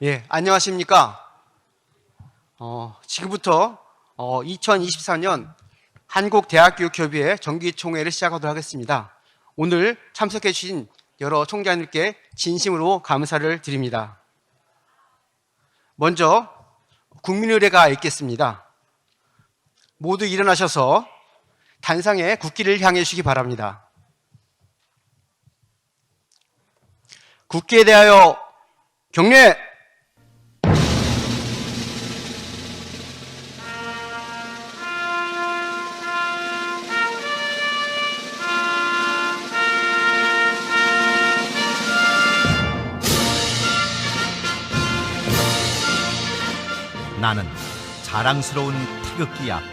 예, 안녕하십니까. 지금부터 2024년 한국대학교협의회 정기총회를 시작하도록 하겠습니다. 오늘 참석해 주신 여러 총장님께 진심으로 감사를 드립니다. 먼저 국민의례가 있겠습니다. 모두 일어나셔서 단상에 국기를 향해 주시기 바랍니다. 국기에 대하여 경례! 나는 자랑스러운 태극기 앞에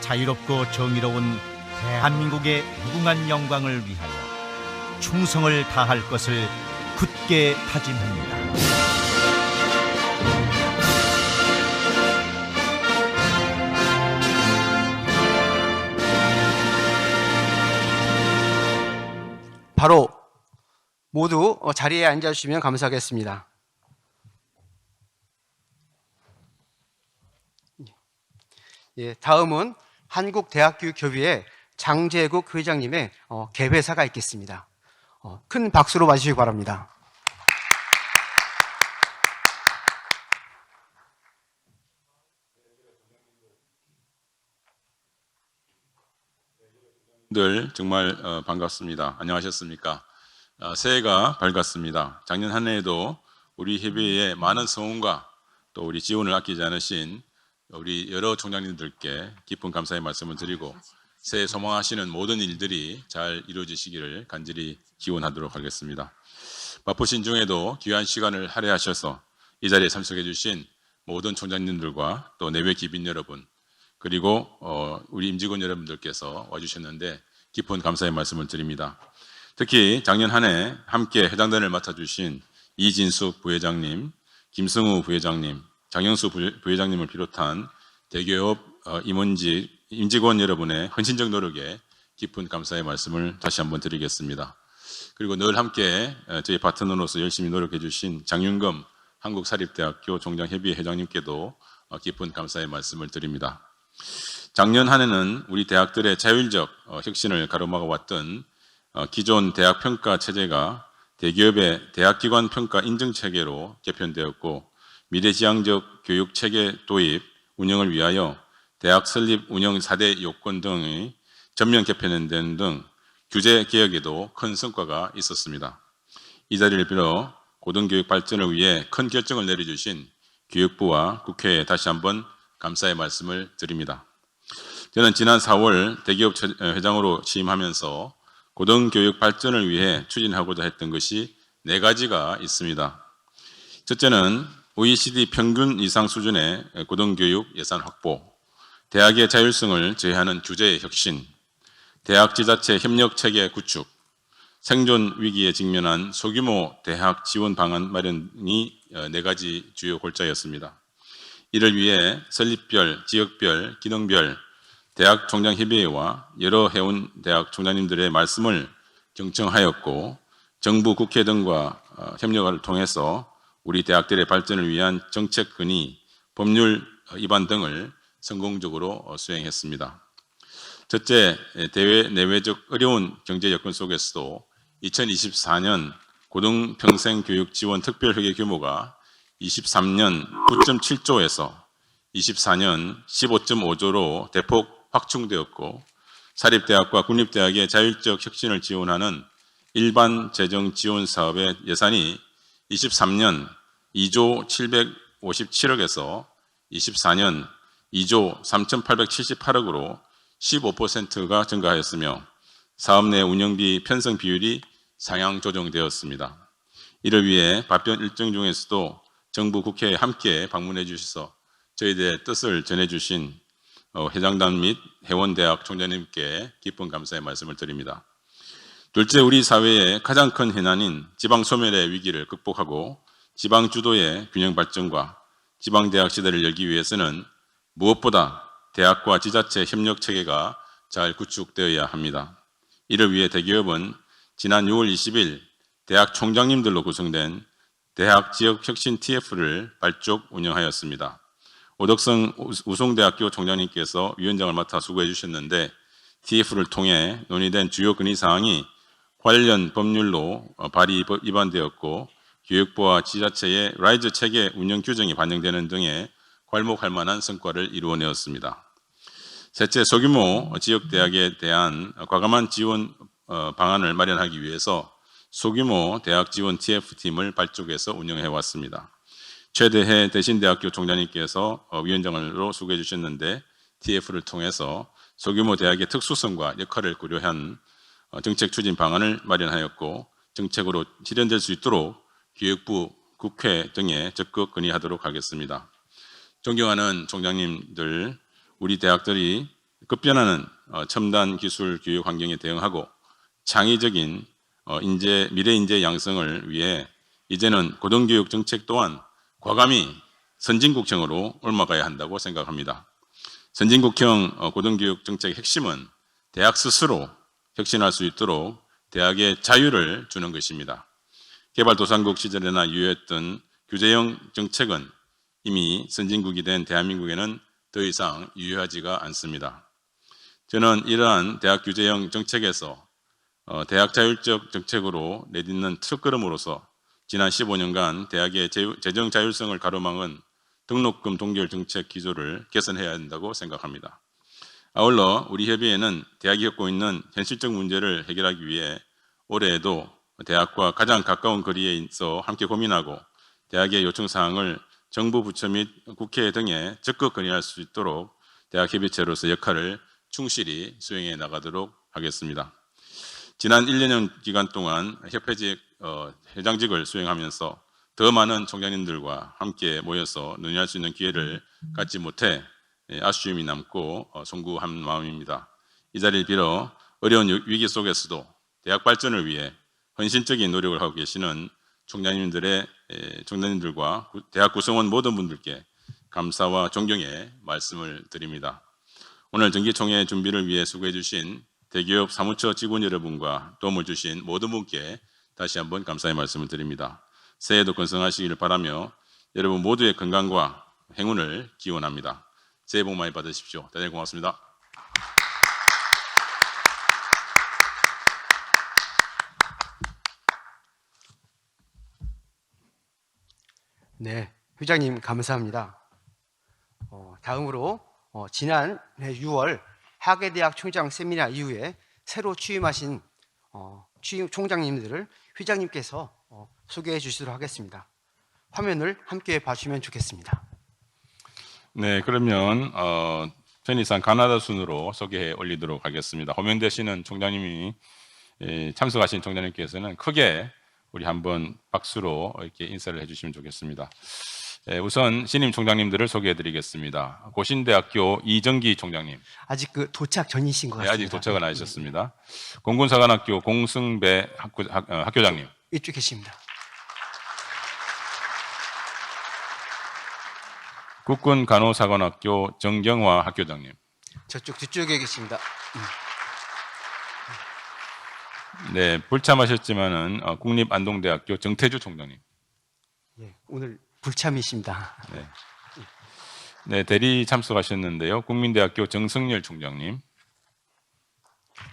자유롭고 정의로운 대한민국의 무궁한 영광을 위하여 충성을 다할 것을 굳게 다짐합니다. 바로 모두 자리에 앉아주시면 감사하겠습니다. 예, 다음은 한국대학교협의회 장재국 회장님의 개회사가 있겠습니다. 큰 박수로 맞으시기 바랍니다. 늘 정말 반갑습니다. 안녕하셨습니까? 새해가 밝았습니다. 작년 한 해에도 우리 협의회에 많은 성원과 또 우리 지원을 아끼지 않으신 우리 여러 총장님들께 깊은 감사의 말씀을 드리고 새해 소망하시는 모든 일들이 잘 이루어지시기를 간절히 기원하도록 하겠습니다. 바쁘신 중에도 귀한 시간을 할애하셔서 이 자리에 참석해 주신 모든 총장님들과 또 내외 기빈 여러분 그리고 우리 임직원 여러분들께서 와주셨는데 깊은 감사의 말씀을 드립니다. 특히 작년 한 해 함께 회장단을 맡아주신 이진숙 부회장님, 김승우 부회장님, 장영수 부회장님을 비롯한 대기업 임직원 여러분의 헌신적 노력에 깊은 감사의 말씀을 다시 한번 드리겠습니다. 그리고 늘 함께 저희 파트너로서 열심히 노력해 주신 장윤검 한국사립대학교 종장협의회 회장님께도 깊은 감사의 말씀을 드립니다. 작년 한 해는 우리 대학들의 자율적 혁신을 가로막아 왔던 기존 대학 평가 체제가 대기업의 대학기관 평가 인증 체계로 개편되었고 미래지향적 교육 체계 도입, 운영을 위하여 대학 설립 운영 4대 요건 등의 전면 개편되는 등 규제 개혁에도 큰 성과가 있었습니다. 이 자리를 빌어 고등교육 발전을 위해 큰 결정을 내려주신 교육부와 국회에 다시 한번 감사의 말씀을 드립니다. 저는 지난 4월 대기업 회장으로 취임하면서 고등교육 발전을 위해 추진하고자 했던 것이 4가지가 있습니다. 첫째는 OECD 평균 이상 수준의 고등교육 예산 확보, 대학의 자율성을 제한하는 규제의 혁신, 대학 지자체 협력 체계 구축, 생존 위기에 직면한 소규모 대학 지원 방안 마련이 4가지 주요 골자였습니다. 이를 위해 설립별, 지역별, 기능별 대학 총장협의회와 여러 해운 대학 총장님들의 말씀을 경청하였고 정부, 국회 등과 협력을 통해서 우리 대학들의 발전을 위한 정책 건의, 법률 입안 등을 성공적으로 수행했습니다. 첫째, 대외 내외적 어려운 경제 여건 속에서도 2024년 고등평생교육 지원 특별회계 규모가 23년 9.7조에서 24년 15.5조로 대폭 확충되었고 사립대학과 국립대학의 자율적 혁신을 지원하는 일반 재정 지원 사업의 예산이 23년 2조 757억에서 24년 2조 3,878억으로 15%가 증가하였으며 사업 내 운영비 편성 비율이 상향 조정되었습니다. 이를 위해 발변 일정 중에서도 정부 국회에 함께 방문해 주셔서 저희들의 뜻을 전해주신 회장단 및 회원대학 총장님께 깊은 감사의 말씀을 드립니다. 둘째, 우리 사회의 가장 큰 해난인 지방소멸의 위기를 극복하고 지방 주도의 균형 발전과 지방대학 시대를 열기 위해서는 무엇보다 대학과 지자체 협력 체계가 잘 구축되어야 합니다. 이를 위해 대기업은 지난 6월 20일 대학 총장님들로 구성된 대학 지역 혁신 TF를 발족 운영하였습니다. 오덕성 우송대학교 총장님께서 위원장을 맡아 수고해 주셨는데 TF를 통해 논의된 주요 건의사항이 관련 법률로 발의 입안되었고 교육부와 지자체의 라이즈 체계 운영 규정이 반영되는 등의 괄목할 만한 성과를 이루어내었습니다. 셋째, 소규모 지역대학에 대한 과감한 지원 방안을 마련하기 위해서 소규모 대학 지원 TF팀을 발족해서 운영해 왔습니다. 최대해 대신대학교 총장님께서 위원장으로 수고해 주셨는데 TF를 통해서 소규모 대학의 특수성과 역할을 고려한 정책 추진 방안을 마련하였고 정책으로 실현될 수 있도록 교육부, 국회 등에 적극 건의하도록 하겠습니다. 존경하는 총장님들, 우리 대학들이 급변하는 첨단 기술 교육 환경에 대응하고 창의적인 미래 인재 양성을 위해 이제는 고등교육 정책 또한 과감히 선진국형으로 옮아가야 한다고 생각합니다. 선진국형 고등교육 정책의 핵심은 대학 스스로 혁신할 수 있도록 대학에 자유를 주는 것입니다. 개발도상국 시절에나 유효했던 규제형 정책은 이미 선진국이 된 대한민국에는 더 이상 유효하지가 않습니다. 저는 이러한 대학 규제형 정책에서 대학 자율적 정책으로 내딛는 첫걸음으로서 지난 15년간 대학의 재정 자율성을 가로막은 등록금 동결 정책 기조를 개선해야 한다고 생각합니다. 아울러 우리 협의회는 대학이 겪고 있는 현실적 문제를 해결하기 위해 올해에도 대학과 가장 가까운 거리에 있어 함께 고민하고 대학의 요청사항을 정부 부처 및 국회 등에 적극 건의할 수 있도록 대학협의체로서 역할을 충실히 수행해 나가도록 하겠습니다. 지난 1년 기간 동안 협회직 회장직을 수행하면서 더 많은 총장님들과 함께 모여서 논의할 수 있는 기회를 갖지 못해 아쉬움이 남고 송구한 마음입니다. 이 자리를 빌어 어려운 위기 속에서도 대학 발전을 위해 헌신적인 노력을 하고 계시는 총장님들과 대학 구성원 모든 분들께 감사와 존경의 말씀을 드립니다. 오늘 정기총회 준비를 위해 수고해 주신 대기업 사무처 직원 여러분과 도움을 주신 모든 분께 다시 한번 감사의 말씀을 드립니다. 새해도 건승하시기를 바라며 여러분 모두의 건강과 행운을 기원합니다. 새해 복 많이 받으십시오. 대단히 고맙습니다. 네, 회장님 감사합니다. 다음으로 지난해 6월 하계대학 총장 세미나 이후에 새로 취임하신 취임 총장님들을 회장님께서 소개해 주시도록 하겠습니다. 화면을 함께 봐주시면 좋겠습니다. 네, 그러면 편의상 가나다 순으로 소개해 올리도록 하겠습니다. 호명되시는 총장님이 참석하신 총장님께서는 크게 우리 한번 박수로 이렇게 인사를 해주시면 좋겠습니다. 우선 신임 총장님들을 소개해드리겠습니다. 고신대학교 이정기 총장님. 아직 도착 전이신 것 같습니다. 아직 도착은 안 하셨습니다. 공군사관학교 공승배 학교장님. 이쪽 계십니다. 국군간호사관학교 정경화 학교장님. 저쪽 뒤쪽에 계십니다. 네, 불참하셨지만은 국립안동대학교 정태주 총장님. 예, 오늘 불참이십니다. 네. 네, 대리 참석하셨는데요. 국민대학교 정승열 총장님.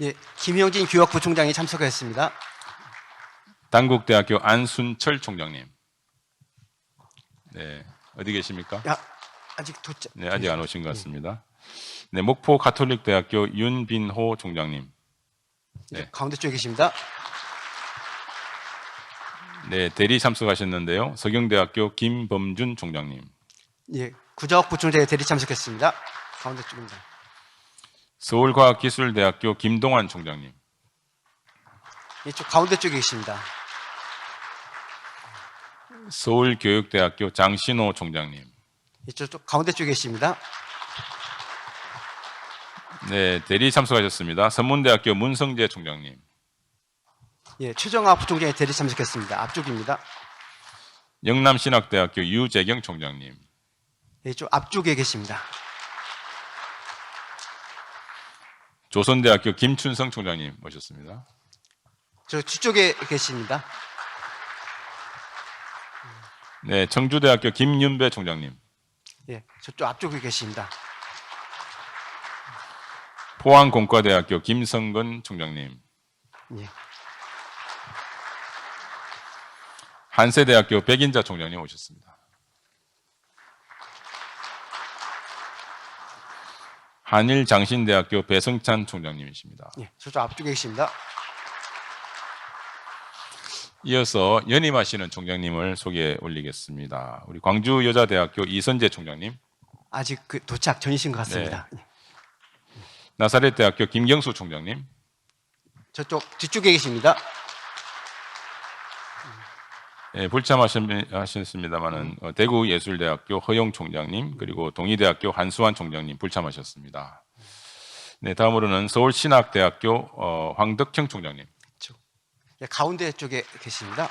예, 김영진 교육부 총장이 참석했습니다. 단국대학교 안순철 총장님. 네, 어디 계십니까? 아직 도착. 네, 아직 안 오신 것 같습니다. 네, 목포 가톨릭대학교 윤빈호 총장님. 네, 가운데 쪽에 계십니다. 네, 대리 참석하셨는데요. 서경대학교 김범준 총장님. 예, 구자학부 총장이 대리 참석했습니다. 가운데 쪽입니다. 서울과학기술대학교 김동환 총장님. 이쪽 가운데 쪽에 계십니다. 서울교육대학교 장신호 총장님. 이쪽 가운데 쪽에 계십니다. 네, 대리 참석하셨습니다. 선문대학교 문성재 총장님. 예, 최정화 부총장이 대리 참석했습니다. 앞쪽입니다. 영남신학대학교 유재경 총장님. 예, 이쪽 앞쪽에 계십니다. 조선대학교 김춘성 총장님 모셨습니다. 저 뒤쪽에 계십니다. 네, 청주대학교 김윤배 총장님. 예, 저쪽 앞쪽에 계십니다. 포항공과대학교 김성근 총장님. 예, 한세대학교 백인자 총장님 오셨습니다. 한일장신대학교 배성찬 총장님이십니다. 예, 저쪽 앞쪽에 계십니다. 이어서 연임하시는 총장님을 소개해 올리겠습니다. 우리 광주여자대학교 이선재 총장님, 아직 도착 전이신 것 같습니다. 예, 나사렛대학교 김경수 총장님, 저쪽 뒤쪽에 계십니다. 예, 불참하셨습니다만은 대구예술대학교 허용 총장님, 그리고 동의대학교 한수환 총장님 불참하셨습니다. 네, 다음으로는 서울신학대학교 황덕형 총장님. 예, 가운데 쪽에 계십니다.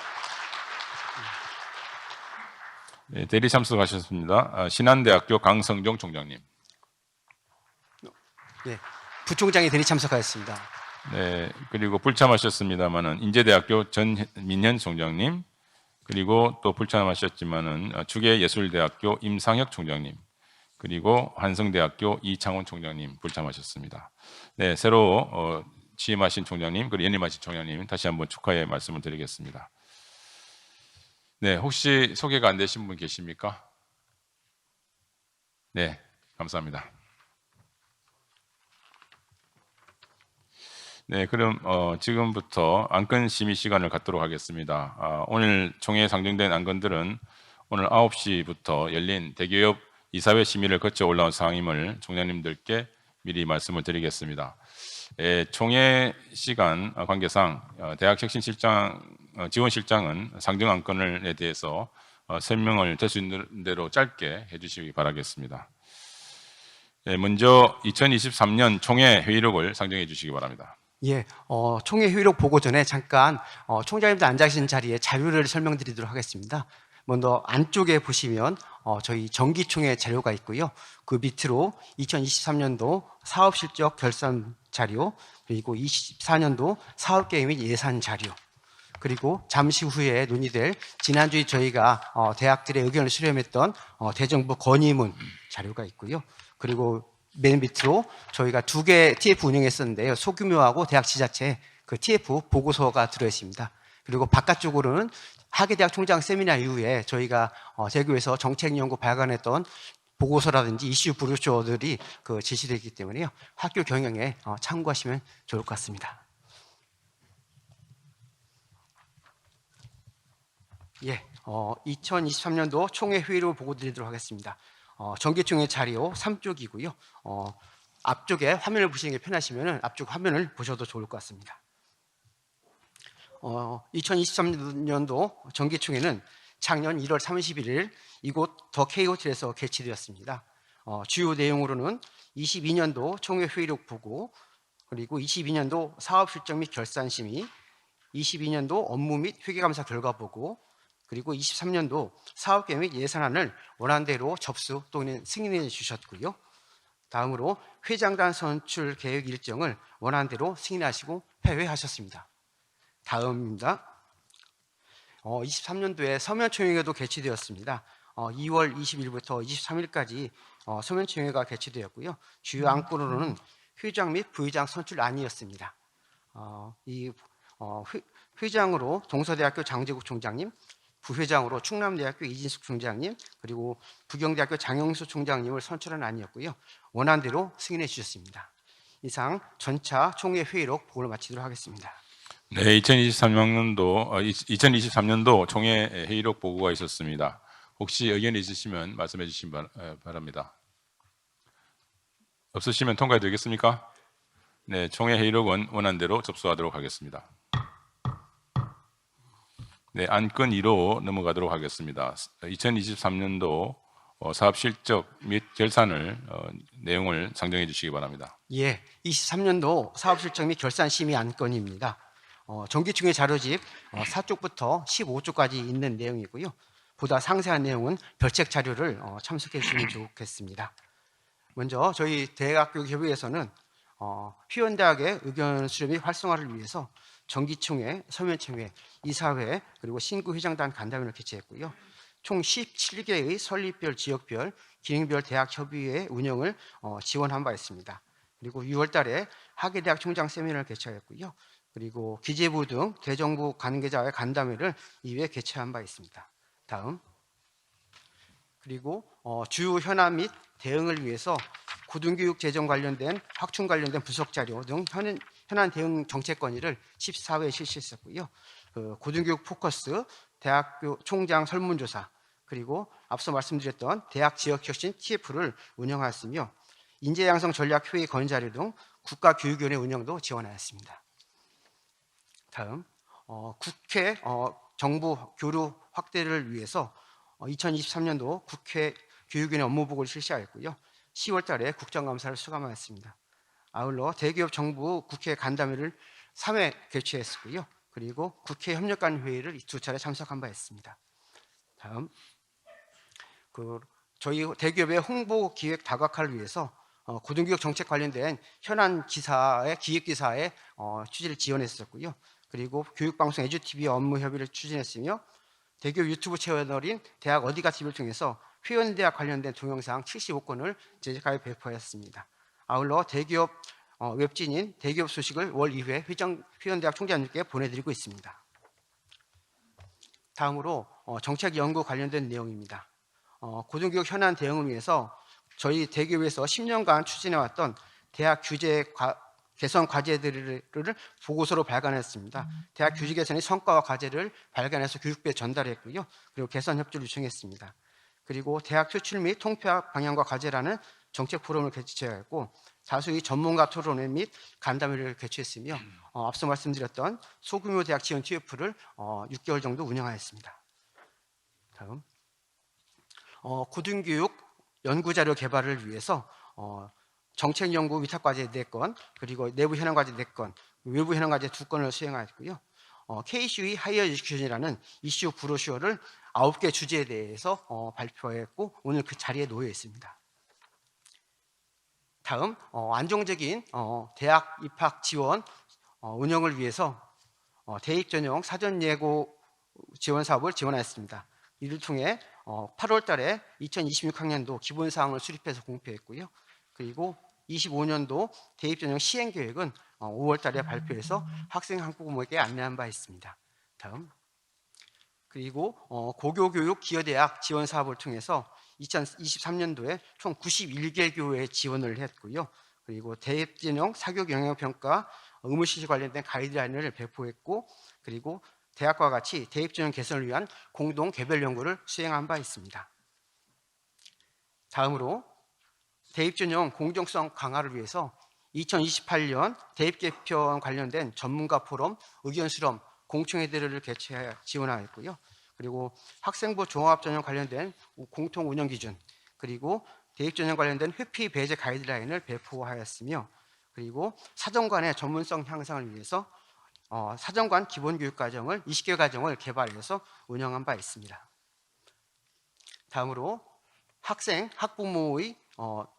네, 대리 참석하셨습니다. 신한대학교 강성종 총장님. 예, 부총장이 대리 참석하였습니다. 네, 그리고 불참하셨습니다만은 인제대학교 전민현 총장님, 그리고 또 불참하셨지만은 주계예술대학교 임상혁 총장님, 그리고 환성대학교 이창원 총장님 불참하셨습니다. 네, 새로 취임하신 총장님, 그리고 연임하신 총장님 다시 한번 축하의 말씀을 드리겠습니다. 네, 혹시 소개가 안 되신 분 계십니까? 네, 감사합니다. 네, 그럼 지금부터 안건 심의 시간을 갖도록 하겠습니다. 오늘 총회에 상정된 안건들은 오늘 9시부터 열린 대기업 이사회 심의를 거쳐 올라온 사항임을 총장님들께 미리 말씀을 드리겠습니다. 총회 시간 관계상 대학혁신실장 지원실장은 상정 안건에 대해서 설명을 될 수 있는 대로 짧게 해주시기 바라겠습니다. 먼저 2023년 총회 회의록을 상정해 주시기 바랍니다. 예, 총회 회의록 보고 전에 잠깐 총장님들 앉아 계신 자리에 자료를 설명드리도록 하겠습니다. 먼저 안쪽에 보시면 저희 정기총회 자료가 있고요. 그 밑으로 2023년도 사업실적 결산 자료, 그리고 24년도 사업계획 및 예산 자료, 그리고 잠시 후에 논의될 지난주에 저희가 대학들의 의견을 수렴했던 대정부 건의문 자료가 있고요. 그리고 맨 밑으로 저희가 2개 TF 운영했었는데요. 소규모하고 대학 지자체 그 TF 보고서가 들어있습니다. 그리고 바깥쪽으로는 하계대학 총장 세미나 이후에 저희가 대구에서 정책연구 발간했던 보고서라든지 이슈 브로셔들이 제시되어 있기 때문에요. 학교 경영에 참고하시면 좋을 것 같습니다. 예, 2023년도 총회 회의로 보고 드리도록 하겠습니다. 정기총회 자료 3쪽이고요. 앞쪽에 화면을 보시는 게 편하시면 앞쪽 화면을 보셔도 좋을 것 같습니다. 2023년도 정기총회는 작년 1월 31일 이곳 더 K호텔에서 개최되었습니다. 주요 내용으로는 22년도 총회 회의록 보고, 그리고 22년도 사업 실적 및 결산 심의, 22년도 업무 및 회계감사 결과 보고, 그리고 23년도 사업계획 및 예산안을 원안대로 접수 또는 승인해 주셨고요. 다음으로 회장단 선출 계획 일정을 원안대로 승인하시고 폐회하셨습니다. 다음입니다. 23년도에 서면총회도 개최되었습니다. 2월 20일부터 23일까지 서면총회가 개최되었고요. 주요 안건으로는 회장 및 부회장 선출안이었습니다. 회장으로 동서대학교 장재국 총장님, 부회장으로 충남대학교 이진숙 총장님, 그리고 부경대학교 장영수 총장님을 선출한 안이었고요. 원안대로 승인해 주셨습니다. 이상 전차 총회 회의록 보고를 마치도록 하겠습니다. 네, 2023년도 총회 회의록 보고가 있었습니다. 혹시 의견이 있으시면 말씀해 주시기 바랍니다. 없으시면 통과해 드리겠습니까? 네, 총회 회의록은 원안대로 접수하도록 하겠습니다. 네, 안건 2로 넘어가도록 하겠습니다. 2023년도 사업 실적 및 결산을 내용을 상정해 주시기 바랍니다. 예, 23년도 사업 실적 및 결산 심의 안건입니다. 정기총회 자료집 4쪽부터 15쪽까지 있는 내용이고요. 보다 상세한 내용은 별책 자료를 참석해 주시면 좋겠습니다. 먼저 저희 대학교 협의회에서는 휴원대학의 의견 수렴 및 활성화를 위해서 정기총회, 서면총회, 이사회, 그리고 신구 회장단 간담회를 개최했고요. 총 17개의 설립별, 지역별, 기능별 대학 협의회 운영을 지원한 바 있습니다. 그리고 6월 달에 하계대학 총장 세미나를 개최하였고요. 그리고 기재부 등 대정부 관계자의 간담회를 이후에 개최한 바 있습니다. 다음. 그리고 주요 현안 및 대응을 위해서 고등교육 재정 관련된 확충 관련된 부속 자료 등 현안 대응 정책 건의를 14회 실시했었고요. 고등교육 포커스, 대학교 총장 설문조사, 그리고 앞서 말씀드렸던 대학 지역혁신 TF를 운영하였으며 인재양성 전략회의 건의자료 등 국가교육위원회 운영도 지원하였습니다. 다음, 국회 정부 교류 확대를 위해서 2023년도 국회 교육위원회 업무보고를 실시하였고요. 10월 달에 국정감사를 수감하였습니다. 아울러 대기업 정부 국회 간담회를 3회 개최했고요. 그리고 국회 협력관 회의를 2차례 참석한 바 있습니다. 다음, 저희 대기업의 홍보 기획 다각화를 위해서 고등교육 정책 관련된 현안 기사의 기획 기사의 취지를 지원했었고요. 그리고 교육방송 에듀TV 업무 협의를 추진했으며 대기업 유튜브 채널인 대학 어디가 TV를 통해서 회원대학 관련된 동영상 75건을 제작하여 배포하였습니다. 아울러 대기업 웹진인 대기업 소식을 월 2회 회원대학 총장님께 보내드리고 있습니다. 다음으로 정책 연구 관련된 내용입니다. 고등교육 현안 대응을 위해서 저희 대기업에서 10년간 추진해왔던 대학 규제 개선 과제들을 보고서로 발간했습니다. 대학 규제 개선의 성과와 과제를 발간해서 교육부에 전달했고요. 그리고 개선 협조를 요청했습니다. 그리고 대학 퇴출 및 통폐합 방향과 과제라는 정책 포럼을 개최하였고 다수의 전문가 토론회 및 간담회를 개최했으며 앞서 말씀드렸던 소규모 대학 지원 TF를 6개월 정도 운영하였습니다. 다음, 고등교육 연구자료 개발을 위해서 정책연구 위탁과제 4건, 그리고 내부 현안과제 4건, 외부 현안과제 2건을 수행하였고요. KCUE 하이어 에듀케이션이라는 이슈 브로셔를 9개 주제에 대해서 발표했고 오늘 그 자리에 놓여 있습니다. 다음, 안정적인 대학 입학 지원 운영을 위해서 대입 전형 사전 예고 지원 사업을 지원하였습니다. 이를 통해 8월 달에 2026학년도 기본 사항을 수립해서 공표했고요. 그리고 25년도 대입 전형 시행 계획은 5월 달에 발표해서 학생 학부모에게 안내한 바 있습니다. 다음. 그리고 고교교육 기여대학 지원 사업을 통해서 2023년도에 총 91개 교회에 지원을 했고요. 그리고 대입 전형 사교육 영향평가 의무실시 관련된 가이드라인을 배포했고, 그리고 대학과 같이 대입 전형 개선을 위한 공동 개별 연구를 수행한 바 있습니다. 다음으로 대입 전형 공정성 강화를 위해서 2028년 대입 개편 관련된 전문가 포럼, 의견 수렴, 공청회들을 개최하여 지원하였고요. 그리고 학생부 종합 전형 관련된 공통 운영 기준, 그리고 대입 전형 관련된 회피 배제 가이드라인을 배포하였으며, 그리고 사정관의 전문성 향상을 위해서 사정관 기본교육 과정을 20개 과정을 개발해서 운영한 바 있습니다. 다음으로 학생, 학부모의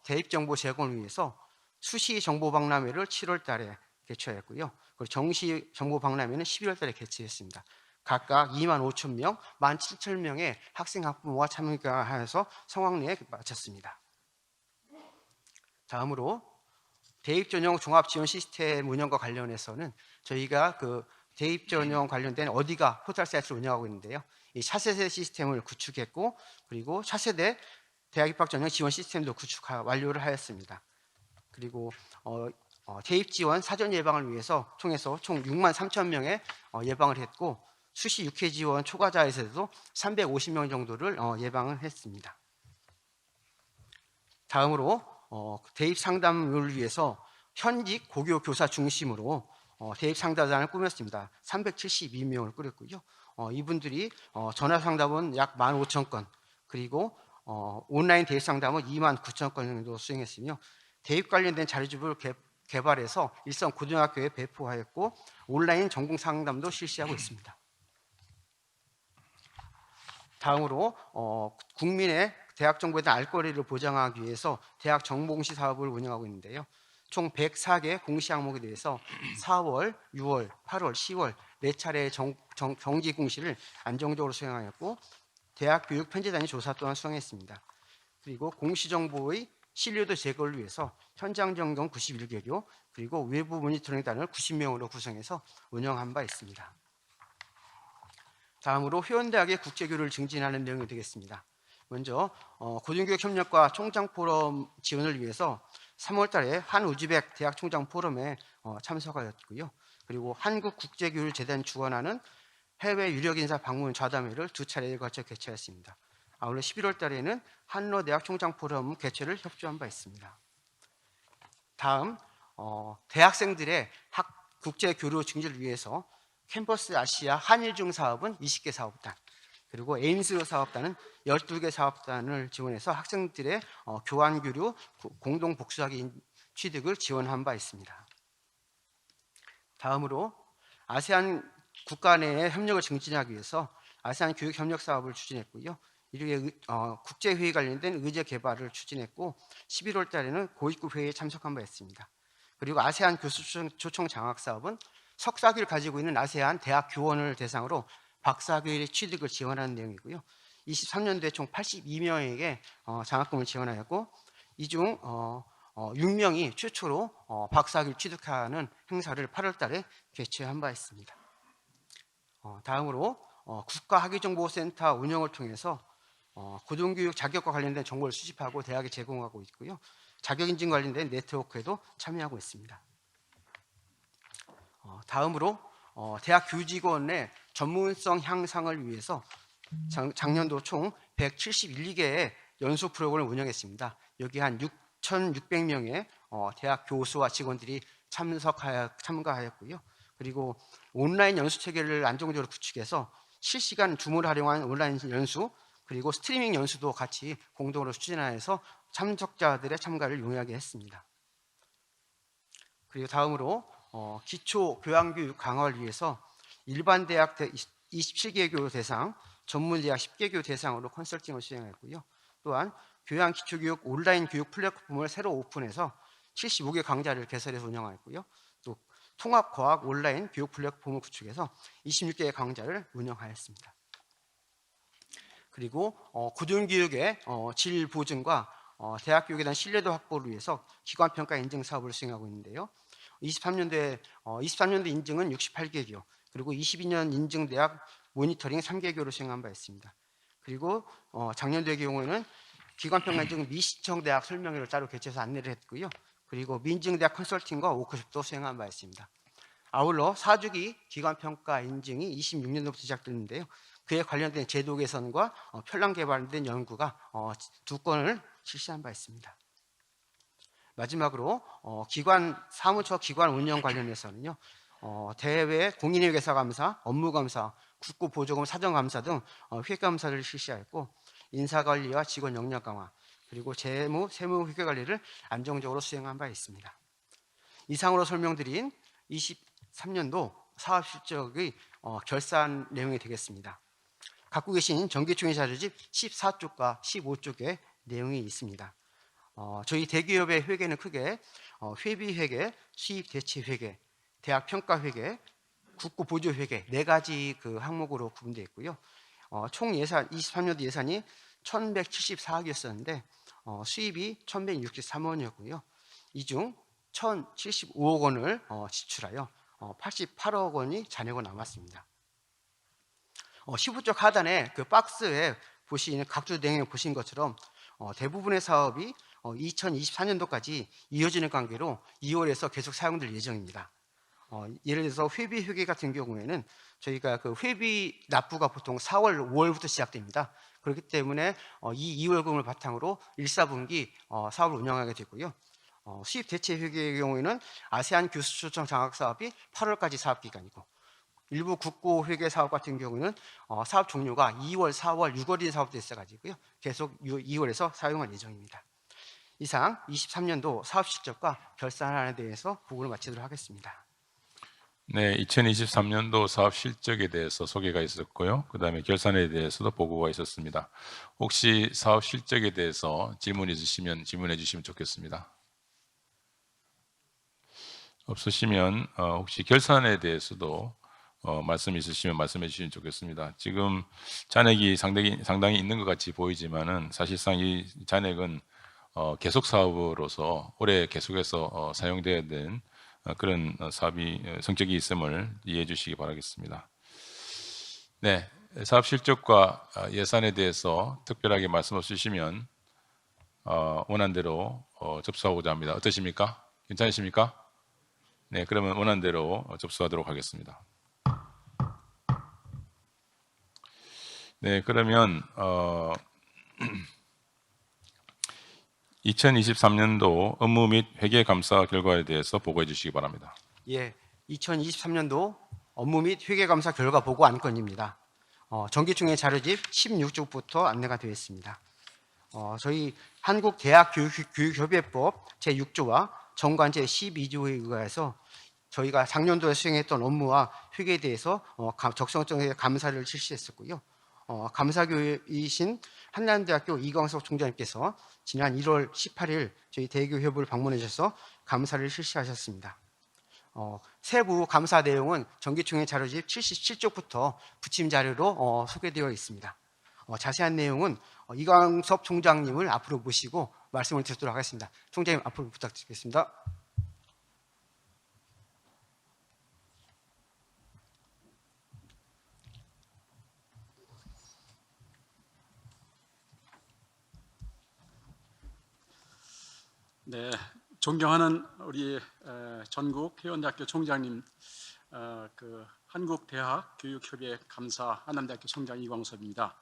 대입 정보 제공을 위해서 수시 정보 박람회를 7월 달에 개최했고요. 그리고 정시 정보 박람회는 12월 달에 개최했습니다. 각각 25,000명, 17,000명의 학생, 학부모가 참가하여서 성황리에 마쳤습니다. 다음으로 대입 전형 종합 지원 시스템 운영과 관련해서는 저희가 대입 전형 관련된 어디가 포털 사이트를 운영하고 있는데요. 이 차세대 시스템을 구축했고, 그리고 차세대 대학 입학 전형 지원 시스템도 완료를 하였습니다. 그리고 대입 지원 사전 예방을 위해서 통해서 총 63,000명의 예방을 했고, 수시 6회 지원 초과자에서도 350명 정도를 예방을 했습니다. 다음으로 대입 상담을 위해서 현직 고교 교사 중심으로 대입 상담단을 꾸몄습니다. 372명을 꾸렸고요. 이분들이 전화 상담은 약 15,000건, 그리고 온라인 대입 상담은 29,000건 정도 수행했으며, 대입 관련된 자료집을 개발해서 일선 고등학교에 배포하였고, 온라인 전공 상담도 실시하고 있습니다. 다음으로 국민의 대학 정보에 대한 알 권리를 보장하기 위해서 대학 정보공시 사업을 운영하고 있는데요. 총 104개 공시 항목에 대해서 4월, 6월, 8월, 10월 4차례 정기 공시를 안정적으로 수행하였고, 대학교육편제단위 조사 또한 수행했습니다. 그리고 공시정보의 신뢰도 제고를 위해서 현장 점검 91개교 그리고 외부 모니터링단을 90명으로 구성해서 운영한 바 있습니다. 다음으로 회원대학의 국제교류를 증진하는 내용이 되겠습니다. 먼저 고등교육협력과 총장포럼 지원을 위해서 3월 달에 한우즈벡 대학 총장 포럼에 참석하였고요. 그리고 한국국제교류재단이 주관하는 해외 유력인사 방문 좌담회를 2차례에 걸쳐 개최했습니다. 아울러 11월 달에는 한러대학 총장 포럼 개최를 협조한 바 있습니다. 다음 대학생들의 국제 교류 증진을 위해서 캠퍼스 아시아 한일중 사업은 20개 사업단 그리고 에임스 사업단은 12개 사업단을 지원해서 학생들의 교환 교류 공동 복수하기 취득을 지원한 바 있습니다. 다음으로 아세안 국가 내의 협력을 증진하기 위해서 아세안 교육 협력 사업을 추진했고요. 이르게 국제회의 관련된 의제 개발을 추진했고 11월 달에는 고위급 회의에 참석한 바 있습니다. 그리고 아세안 교수 초청 장학 사업은 석사학위를 가지고 있는 아세안 대학 교원을 대상으로 박사학위 취득을 지원하는 내용이고요. 23년도에 총 82명에게 장학금을 지원하였고 이 중 6명이 최초로 박사학위를 취득하는 행사를 8월 달에 개최한 바 있습니다. 다음으로 국가학위정보센터 운영을 통해서 고등교육 자격과 관련된 정보를 수집하고 대학에 제공하고 있고요. 자격인증 관련된 네트워크에도 참여하고 있습니다. 다음으로 대학 교직원의 전문성 향상을 위해서 작년도 총 171개의 연수 프로그램을 운영했습니다. 여기 한 6,600명의 대학 교수와 직원들이 참가하였고요. 그리고 온라인 연수 체계를 안정적으로 구축해서 실시간 줌을 활용한 온라인 연수 그리고 스트리밍 연수도 같이 공동으로 추진하여서 참석자들의 참가를 용이하게 했습니다. 그리고 다음으로 기초 교양교육 강화를 위해서 일반 대학 27개교 대상, 전문 대학 10개교 대상으로 컨설팅을 수행했고요. 또한 교양 기초교육 온라인 교육 플랫폼을 새로 오픈해서 75개 강좌를 개설해서 운영하였고요. 또 통합과학 온라인 교육 플랫폼을 구축해서 26개의 강좌를 운영하였습니다. 그리고 고등교육의 질 보증과 대학 교육에 대한 신뢰도 확보를 위해서 기관평가 인증 사업을 수행하고 있는데요. 23년도 인증은 68개교, 그리고 22년 인증 대학 모니터링 3개교를 수행한 바 있습니다. 그리고 작년도의 경우에는 기관평가 인증 미시청 대학 설명회를 따로 개최해서 안내를 했고요. 그리고 민증 대학 컨설팅과 워크숍도 수행한 바 있습니다. 아울러 4주기 기관평가 인증이 26년도부터 시작됐는데요. 그에 관련된 제도 개선과 편랑 개발된 연구가 2건을 실시한 바 있습니다. 마지막으로 사무처 기관 운영 관련해서는요. 대외 공인회계사 감사, 업무 감사, 국고 보조금 사정 감사 등 회계 감사를 실시하였고 인사관리와 직원 역량 강화 그리고 세무 회계 관리를 안정적으로 수행한 바 있습니다. 이상으로 설명드린 23년도 사업 실적의 결산 내용이 되겠습니다. 갖고 계신 정기총회 자료집 14쪽과 15쪽에 내용이 있습니다. 저희 대기업의 회계는 크게 회비 회계, 수입 대체 회계, 대학 평가 회계, 국고 보조 회계 4가지 그 항목으로 구분되어 있고요. 총 예산 23년도 예산이 1,174억이었었는데 수입이 1,163원이었고요. 이 중 1,075억 원을 지출하여 88억 원이 잔여가 남았습니다. 15쪽 하단에 그 박스에 보시는 각주 내용에 보신 것처럼 대부분의 사업이 2024년도까지 이어지는 관계로 2월에서 계속 사용될 예정입니다. 예를 들어서 회비 회계 같은 경우에는 저희가 그 회비 납부가 보통 4월, 5월부터 시작됩니다. 그렇기 때문에 이 2월금을 바탕으로 1, 4분기 사업을 운영하게 되고요. 수입 대체 회계의 경우에는 아세안 교수 초청 장학 사업이 8월까지 사업 기간이고 일부 국고 회계 사업 같은 경우는 사업 종료가 2월, 4월, 6월인 사업도 있어가지고요. 계속 2월에서 사용할 예정입니다. 이상 23년도 사업 실적과 결산안에 대해서 보고를 마치도록 하겠습니다. 네, 2023년도 사업 실적에 대해서 소개가 있었고요. 그 다음에 결산에 대해서도 보고가 있었습니다. 혹시 사업 실적에 대해서 질문 있으시면 질문해 주시면 좋겠습니다. 없으시면 혹시 결산에 대해서도 말씀 있으시면 말씀해 주시면 좋겠습니다. 지금 잔액이 상당히 있는 것 같이 보이지만은 사실상 이 잔액은 계속 사업으로서 올해 계속해서 사용돼야 된 그런 사업이 성격이 있음을 이해해 주시기 바라겠습니다. 네, 사업 실적과 예산에 대해서 특별하게 말씀 없으시면 원안대로 접수하고자 합니다. 어떠십니까? 괜찮으십니까? 네, 그러면 원안대로 접수하도록 하겠습니다. 네, 그러면 2023년도 업무 및 회계 감사 결과에 대해서 보고해 주시기 바랍니다. 예, 2023년도 업무 및 회계 감사 결과 보고 안건입니다. 정기총회 자료집 16쪽부터 안내가 되어 있습니다. 저희 한국대학교육협의회법 제6조와 정관 제12조에 의하여서 저희가 작년도에 수행했던 업무와 회계에 대해서 적성적인 감사를 실시했었고요. 감사교이신 한남대학교 이광석 총장님께서 지난 1월 18일 저희 대교협을 방문해 주셔서 감사를 실시하셨습니다. 세부 감사 내용은 정기총회 자료집 77쪽부터 부침 자료로 소개되어 있습니다. 자세한 내용은 이광섭 총장님을 앞으로 모시고 말씀을 드리도록 하겠습니다. 총장님 앞으로 부탁드리겠습니다. 네, 존경하는 우리 전국 회원대학교 총장님, 그 한국대학 교육협의회 감사 한남대학교 총장 이광섭입니다.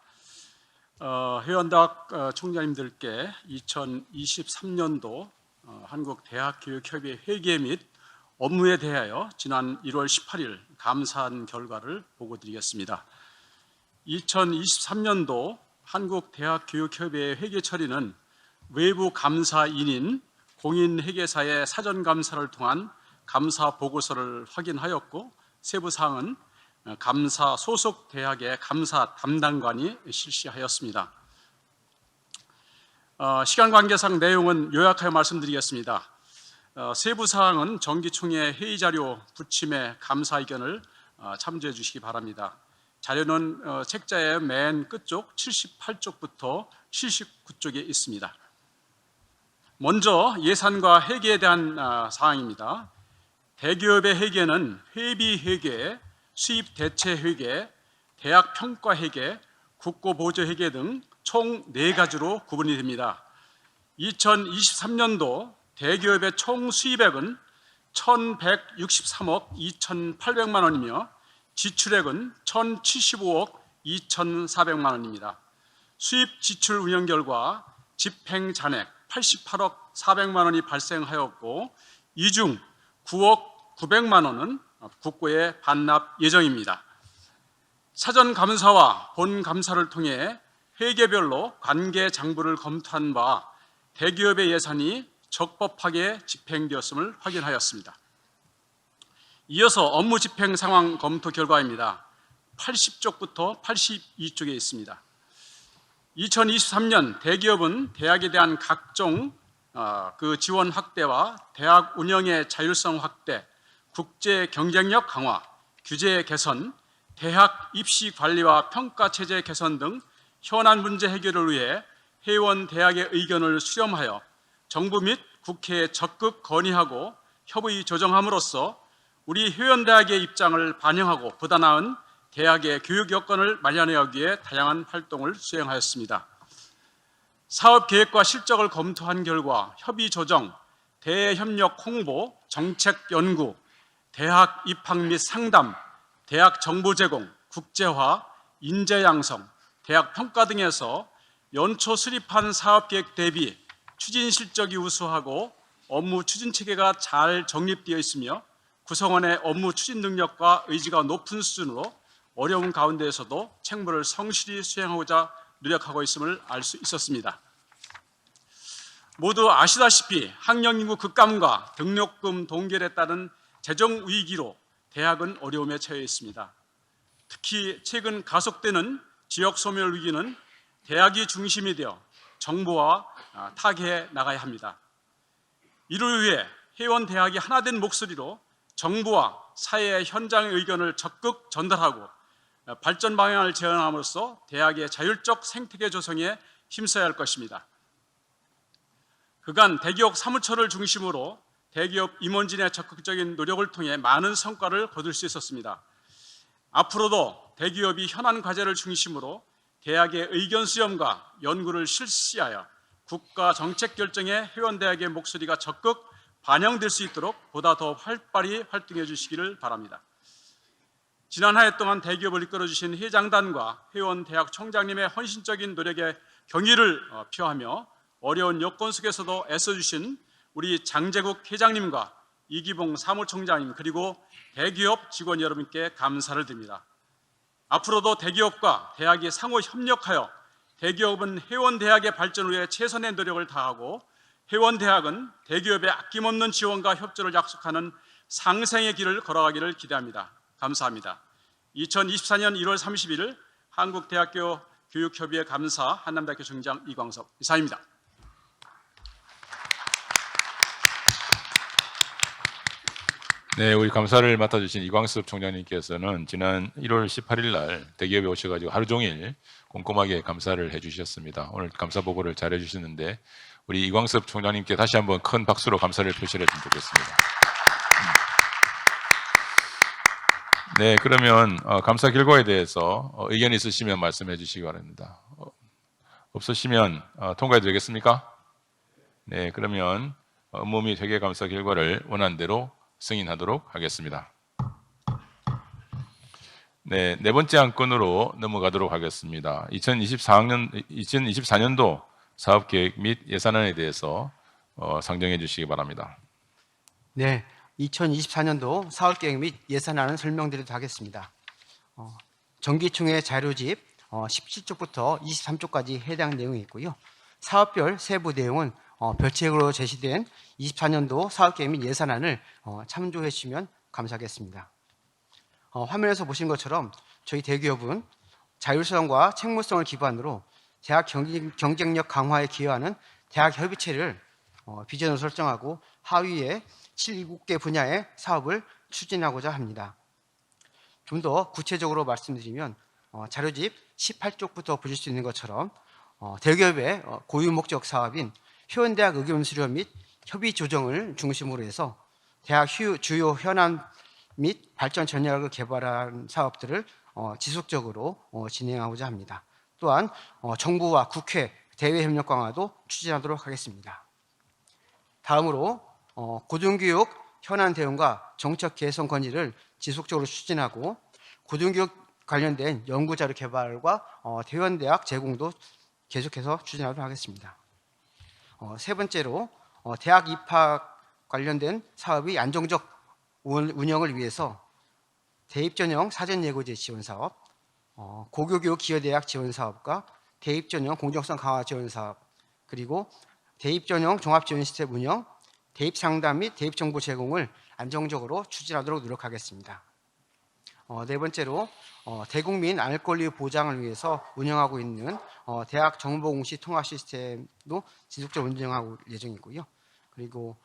회원대학 총장님들께 2023년도 한국대학교육협의회 회계 및 업무에 대하여 지난 1월 18일 감사한 결과를 보고드리겠습니다. 2023년도 한국대학교육협의회 회계 처리는 외부 감사인인 공인회계사의 사전 감사를 통한 감사 보고서를 확인하였고, 세부 사항은 감사 소속 대학의 감사 담당관이 실시하였습니다. 시간 관계상 내용은 요약하여 말씀드리겠습니다. 세부 사항은 정기총회 회의 자료 부침의 감사 의견을 참조해 주시기 바랍니다. 자료는 책자의 맨 끝쪽 78쪽부터 79쪽에 있습니다. 먼저 예산과 회계에 대한 사항입니다. 대기업의 회계는 회비 회계, 수입 대체 회계, 대학 평가 회계, 국고 보조 회계 등 총 4가지로 구분이 됩니다. 2023년도 대기업의 총 수입액은 1,163억 2,800만 원이며 지출액은 1,075억 2,400만 원입니다. 수입 지출 운영 결과 집행 잔액 88억 400만 원이 발생하였고, 이 중 9억 900만 원은 국고에 반납 예정입니다. 사전 감사와 본 감사를 통해 회계별로 관계 장부를 검토한 바 대기업의 예산이 적법하게 집행되었음을 확인하였습니다. 이어서 업무 집행 상황 검토 결과입니다. 80쪽부터 82쪽에 있습니다. 2023년 대기업은 대학에 대한 각종 그 지원 확대와 대학 운영의 자율성 확대, 국제 경쟁력 강화, 규제 개선, 대학 입시 관리와 평가 체제 개선 등 현안 문제 해결을 위해 회원 대학의 의견을 수렴하여 정부 및 국회에 적극 건의하고 협의 조정함으로써 우리 회원 대학의 입장을 반영하고 보다 나은 대학의 교육 여건을 마련하기 위해 다양한 활동을 수행하였습니다. 사업 계획과 실적을 검토한 결과 협의 조정, 대협력 홍보, 정책 연구, 대학 입학 및 상담, 대학 정보 제공, 국제화, 인재 양성, 대학 평가 등에서 연초 수립한 사업 계획 대비 추진 실적이 우수하고 업무 추진 체계가 잘 정립되어 있으며 구성원의 업무 추진 능력과 의지가 높은 수준으로 어려운 가운데에서도 책무를 성실히 수행하고자 노력하고 있음을 알 수 있었습니다. 모두 아시다시피 학령 인구 급감과 등록금 동결에 따른 재정 위기로 대학은 어려움에 처해 있습니다. 특히 최근 가속되는 지역 소멸 위기는 대학이 중심이 되어 정부와 타개해 나가야 합니다. 이를 위해 회원 대학이 하나된 목소리로 정부와 사회의 현장 의견을 적극 전달하고 발전 방향을 제안함으로써 대학의 자율적 생태계 조성에 힘써야 할 것입니다. 그간 대기업 사무처를 중심으로 대기업 임원진의 적극적인 노력을 통해 많은 성과를 거둘 수 있었습니다. 앞으로도 대기업이 현안 과제를 중심으로 대학의 의견 수렴과 연구를 실시하여 국가 정책 결정에 회원대학의 목소리가 적극 반영될 수 있도록 보다 더 활발히 활동해 주시기를 바랍니다. 지난 한 해 동안 대기업을 이끌어 주신 회장단과 회원 대학 총장님의 헌신적인 노력에 경의를 표하며 어려운 여건 속에서도 애써주신 우리 장재국 회장님과 이기봉 사무총장님 그리고 대기업 직원 여러분께 감사를 드립니다. 앞으로도 대기업과 대학이 상호 협력하여 대기업은 회원대학의 발전을 위해 최선의 노력을 다하고 회원대학은 대기업의 아낌없는 지원과 협조를 약속하는 상생의 길을 걸어가기를 기대합니다. 감사합니다. 2024년 1월 31일 한국대학교 교육협의회 감사 한남대학교 총장 이광섭 이사입니다. 네, 우리 감사를 맡아주신 이광섭 총장님께서는 지난 1월 18일 날 대기업에 오셔가지고 하루 종일 꼼꼼하게 감사를 해주셨습니다. 오늘 감사 보고를 잘 해주셨는데 우리 이광섭 총장님께 다시 한번 큰 박수로 감사를 표시했으면 좋겠습니다. 네, 그러면 감사 결과에 대해서 의견 있으시면 말씀해 주시기 바랍니다. 없으시면 통과해 드리겠습니까? 네, 그러면 업무 및 회계 감사 결과를 원안대로 승인하도록 하겠습니다. 네, 네 번째 안건으로 넘어가도록 하겠습니다. 2024년도 사업계획 및 예산안에 대해서 상정해 주시기 바랍니다. 네, 2024년도 사업계획 및 예산안을 설명드리도록 하겠습니다. 정기총회 자료집 17쪽부터 23쪽까지 해당 내용이 있고요. 사업별 세부 내용은 별책으로 제시된 24년도 사업계획 및 예산안을 참조해 주시면 감사하겠습니다. 화면에서 보신 것처럼 저희 대기업은 자율성과 책무성을 기반으로 대학 경쟁력 강화에 기여하는 대학 협의체를 비전으로 설정하고 하위에 7개 분야의 사업을 추진하고자 합니다. 좀 더 구체적으로 말씀드리면 자료집 18쪽부터 보실 수 있는 것처럼 대기업의 고유 목적 사업인 회원대학 의견 수렴 및 협의 조정을 중심으로 해서 대학 주요 현안 및 발전 전략을 개발한 사업들을 지속적으로 진행하고자 합니다. 또한 정부와 국회 대외 협력 강화도 추진하도록 하겠습니다. 다음으로 고등교육 현안 대응과 정책 개선 건의를 지속적으로 추진하고 고등교육 관련된 연구자료 개발과 대원대학 제공도 계속해서 추진하도록 하겠습니다. 세 번째로 대학 입학 관련된 사업의 안정적 운영을 위해서 대입 전형 사전 예고제 지원 사업, 고교교육 기여대학 지원 사업과 대입 전형 공정성 강화 지원 사업, 그리고 대입 전형 종합 지원 시스템 운영, 대입 상담 및 대입 정보 제공을 안정적으로 추진하도록 노력하겠습니다. 네 번째로 대국민 알 권리 보장을 위해서 운영하고 있는 대학 정보공시 통합 시스템도 지속적으로 운영할 예정이고요. 그리고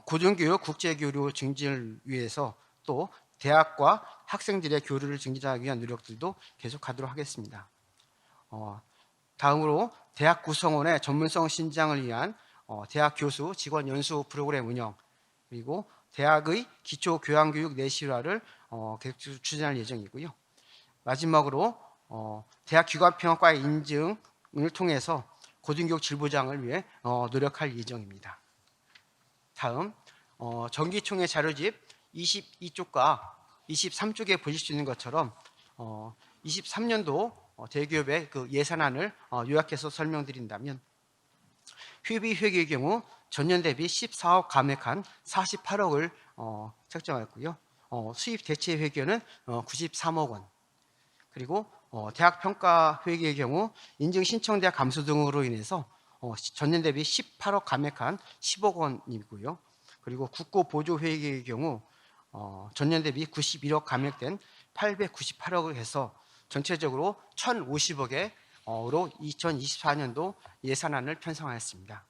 고등교육 국제교류 증진을 위해서 또 대학과 학생들의 교류를 증진하기 위한 노력들도 계속하도록 하겠습니다. 다음으로 대학 구성원의 전문성 신장을 위한 대학 교수 직원 연수 프로그램 운영, 그리고 대학의 기초 교양교육 내실화를 계속 추진할 예정이고요. 마지막으로 대학 교감평가의 인증을 통해서 고등교육 질 보장을 위해 노력할 예정입니다. 다음 정기총회 자료집 22쪽과 23쪽에 보실 수 있는 것처럼 23년도 대기업의 그 예산안을 요약해서 설명드린다면 회비 회계의 경우 전년 대비 14억 감액한 48억을 책정하였고요. 수입 대체 회계는 93억 원. 그리고 대학 평가 회계의 경우 인증 신청 대학 감소 등으로 인해서 전년 대비 18억 감액한 10억 원이고요. 그리고 국고 보조 회계의 경우 전년 대비 91억 감액된 898억을 해서 전체적으로 1,050억의 로 2024년도 예산안을 편성하였습니다.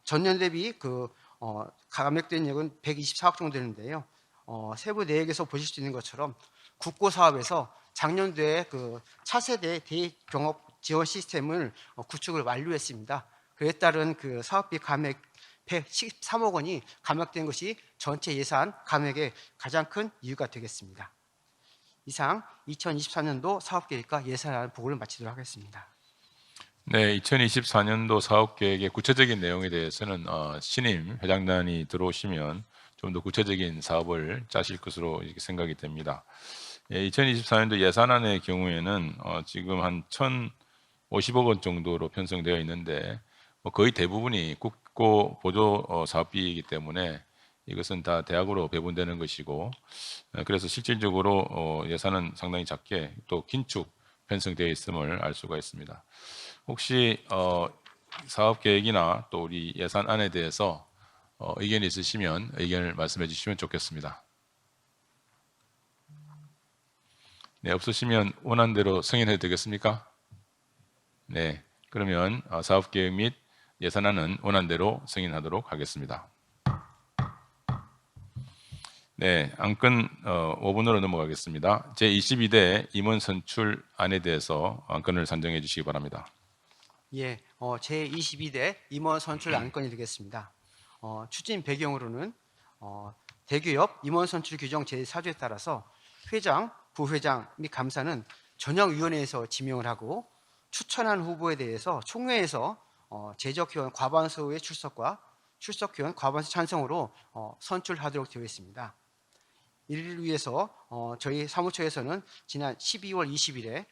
전년 대비 그 감액된 액은 124억 정도 되는데요. 세부 내역에서 보실 수 있는 것처럼 국고 사업에서 작년도에 그 차세대 대경업 지원 시스템을 구축을 완료했습니다. 그에 따른 그 사업비 감액 113억 원이 감액된 것이 전체 예산 감액의 가장 큰 이유가 되겠습니다. 이상 2024년도 사업계획과 예산안 보고를 마치도록 하겠습니다. 네, 2024년도 사업계획의 구체적인 내용에 대해서는 신임 회장단이 들어오시면 좀 더 구체적인 사업을 짜실 것으로 이렇게 생각이 됩니다. 2024년도 예산안의 경우에는 지금 한 1,050억 원 정도로 편성되어 있는데 거의 대부분이 국고 보조 사업비이기 때문에 이것은 다 대학으로 배분되는 것이고, 그래서 실질적으로 예산은 상당히 작게 또 긴축 편성되어 있음을 알 수가 있습니다. 혹시 사업 계획이나 또 우리 예산안에 대해서 의견이 있으시면 의견을 말씀해 주시면 좋겠습니다. 네, 없으시면 원안대로 승인해도 되겠습니까? 네, 그러면 사업 계획 및 예산안은 원안대로 승인하도록 하겠습니다. 네, 안건 5분으로 넘어가겠습니다. 제22대 임원 선출안에 대해서 안건을 산정해 주시기 바랍니다. 예, 제22대 임원 선출 안건이 되겠습니다. 추진 배경으로는 대기업 임원 선출 규정 제4조에 따라서 회장, 부회장 및 감사는 전형위원회에서 지명을 하고 추천한 후보에 대해서 총회에서 재적회원 과반수의 출석과 출석회원 과반수 찬성으로 선출하도록 되어 있습니다. 이를 위해서 저희 사무처에서는 지난 12월 20일에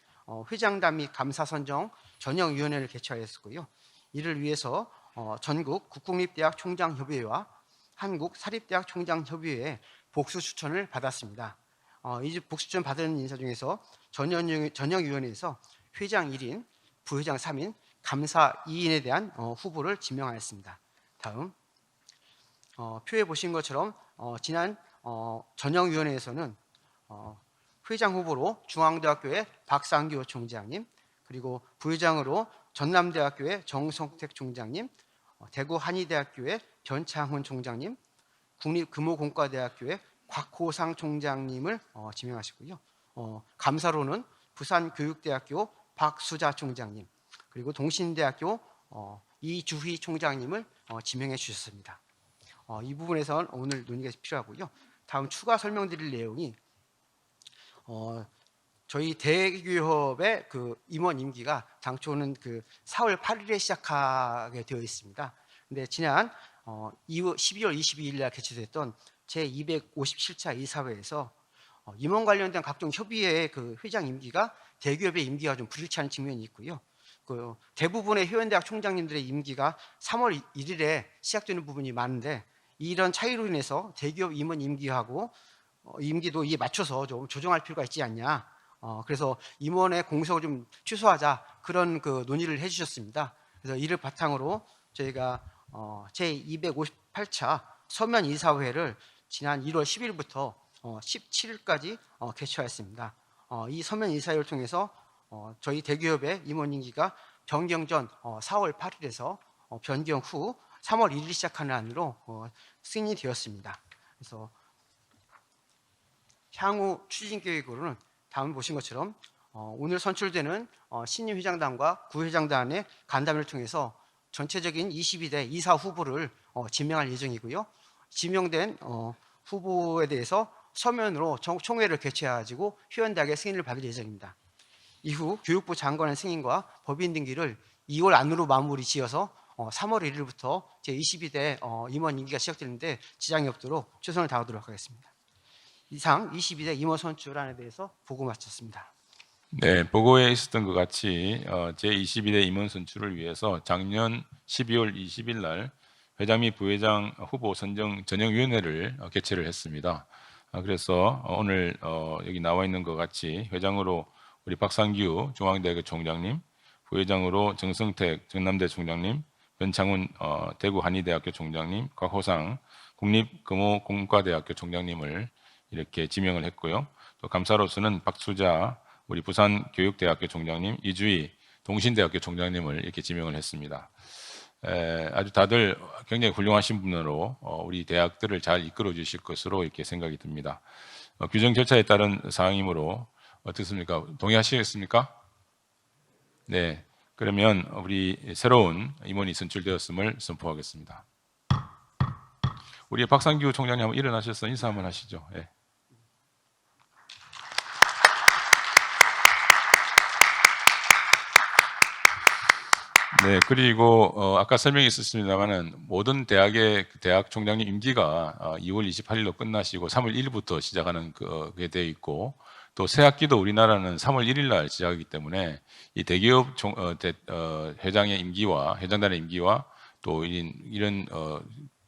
회장단 및 감사 선정 전형위원회를 개최하였고요. 이를 위해서 전국 국공립대학 총장협의회와 한국 사립대학 총장협의회의 복수 추천을 받았습니다. 이 복수 추천 받은 인사 중에서 전형위원회에서 회장 1인, 부회장 3인, 감사 2인에 대한 후보를 지명하였습니다. 다음 표에 보신 것처럼 지난 전형위원회에서는 회장 후보로 중앙대학교의 박상규 총장님, 그리고 부회장으로 전남대학교의 정성택 총장님, 대구 한의대학교의 변창훈 총장님, 국립금호공과대학교의 곽호상 총장님을 지명하시고요. 감사로는 부산교육대학교 박수자 총장님, 그리고 동신대학교 이주희 총장님을 지명해 주셨습니다. 이 부분에선 오늘 논의가 필요하고요. 다음 추가 설명드릴 내용이 저희 대기업의 그 임원 임기가 당초는 그 4월 8일에 시작하게 되어 있습니다. 근데 지난 12월 22일 날 개최됐던 제257차 이사회에서 임원 관련된 각종 협의회의 그 회장 임기가 대기업의 임기가 좀 불일치하는 측면이 있고요. 그 대부분의 회원대학 총장님들의 임기가 3월 1일에 시작되는 부분이 많은데 이런 차이로 인해서 대기업 임원 임기하고 임기도 이에 맞춰서 좀 조정할 필요가 있지 않냐. 그래서 임원의 공석을 좀 취소하자 그런 그 논의를 해주셨습니다. 그래서 이를 바탕으로 저희가 제258차 서면 이사회를 지난 1월 10일부터 17일까지 개최하였습니다. 이 서면 이사회를 통해서 저희 대기업의 임원 임기가 변경 전 4월 8일에서 변경 후 3월 1일 시작하는 안으로 승인이 되었습니다. 그래서 향후 추진 계획으로는 다음 보신 것처럼 오늘 선출되는 신임 회장단과 부회장단의 간담회를 통해서 전체적인 22대 이사 후보를 지명할 예정이고요. 지명된 후보에 대해서 서면으로 총회를 개최해가지고 회원대학의 승인을 받을 예정입니다. 이후 교육부 장관의 승인과 법인 등기를 2월 안으로 마무리 지어서 3월 1일부터 제22대 임원 임기가 시작되는데 지장이 없도록 최선을 다하도록 하겠습니다. 이상 22대 임원 선출안에 대해서 보고 마쳤습니다. 네, 보고에 있었던 것 같이 제22대 임원 선출을 위해서 작년 12월 20일 날 회장 및 부회장 후보 선정 전형위원회를 개최를 했습니다. 그래서 오늘 여기 나와 있는 것 같이 회장으로 우리 박상규 중앙대학교 총장님, 부회장으로 정성택 전남대 총장님, 변창훈 대구 한의대학교 총장님, 곽호상 국립금호공과대학교 총장님을 이렇게 지명을 했고요. 또 감사로서는 박수자 우리 부산교육대학교 총장님, 이주희 동신대학교 총장님을 이렇게 지명을 했습니다. 아주 다들 굉장히 훌륭하신 분으로 우리 대학들을 잘 이끌어 주실 것으로 이렇게 생각이 듭니다. 규정 절차에 따른 사항이므로 어떻습니까? 동의하시겠습니까? 네. 그러면 우리 새로운 임원이 선출되었음을 선포하겠습니다. 우리 박상규 총장님 한번 일어나셔서 인사 한번 하시죠. 예. 네, 그리고 아까 설명이 있었습니다만은 모든 대학의 대학 총장님 임기가 2월 28일로 끝나시고 3월 1일부터 시작하는 그게 되어 있고 또 새 학기도 우리나라는 3월 1일 날 시작하기 때문에 이 대기업 회장의 임기와 회장단의 임기와 또 이런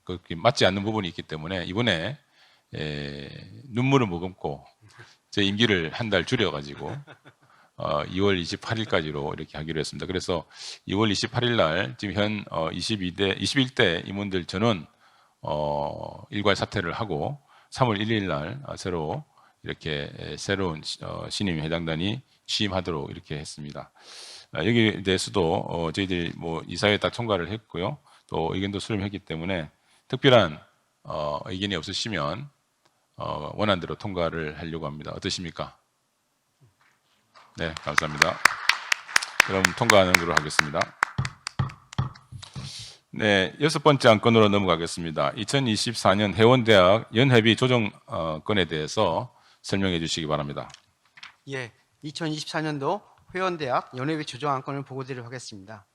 그렇게 맞지 않는 부분이 있기 때문에 이번에 눈물을 머금고 제 임기를 한 달 줄여가지고 2월 28일까지로 이렇게 하기로 했습니다. 그래서 2월 28일 날 지금 현 21대 임원들 전원 일괄 사퇴를 하고 3월 1일 날 새로 이렇게 새로운 신임 회장단이 취임하도록 이렇게 했습니다. 여기에 대해서도 저희들이 뭐 이사회에 다 통과를 했고요. 또 의견도 수렴했기 때문에 특별한 의견이 없으시면 원안대로 통과를 하려고 합니다. 어떠십니까? 네, 감사합니다. 그럼 통과하는 걸로 하겠습니다. 네, 6번째 안건으로 넘어가겠습니다. 2024년 회원대학 연회비 조정건에 대해서 설명해 주시기 바랍니다. 예, 2024년도 회원대학 연회비 조정 안건을 보고드리도록 하겠습니다.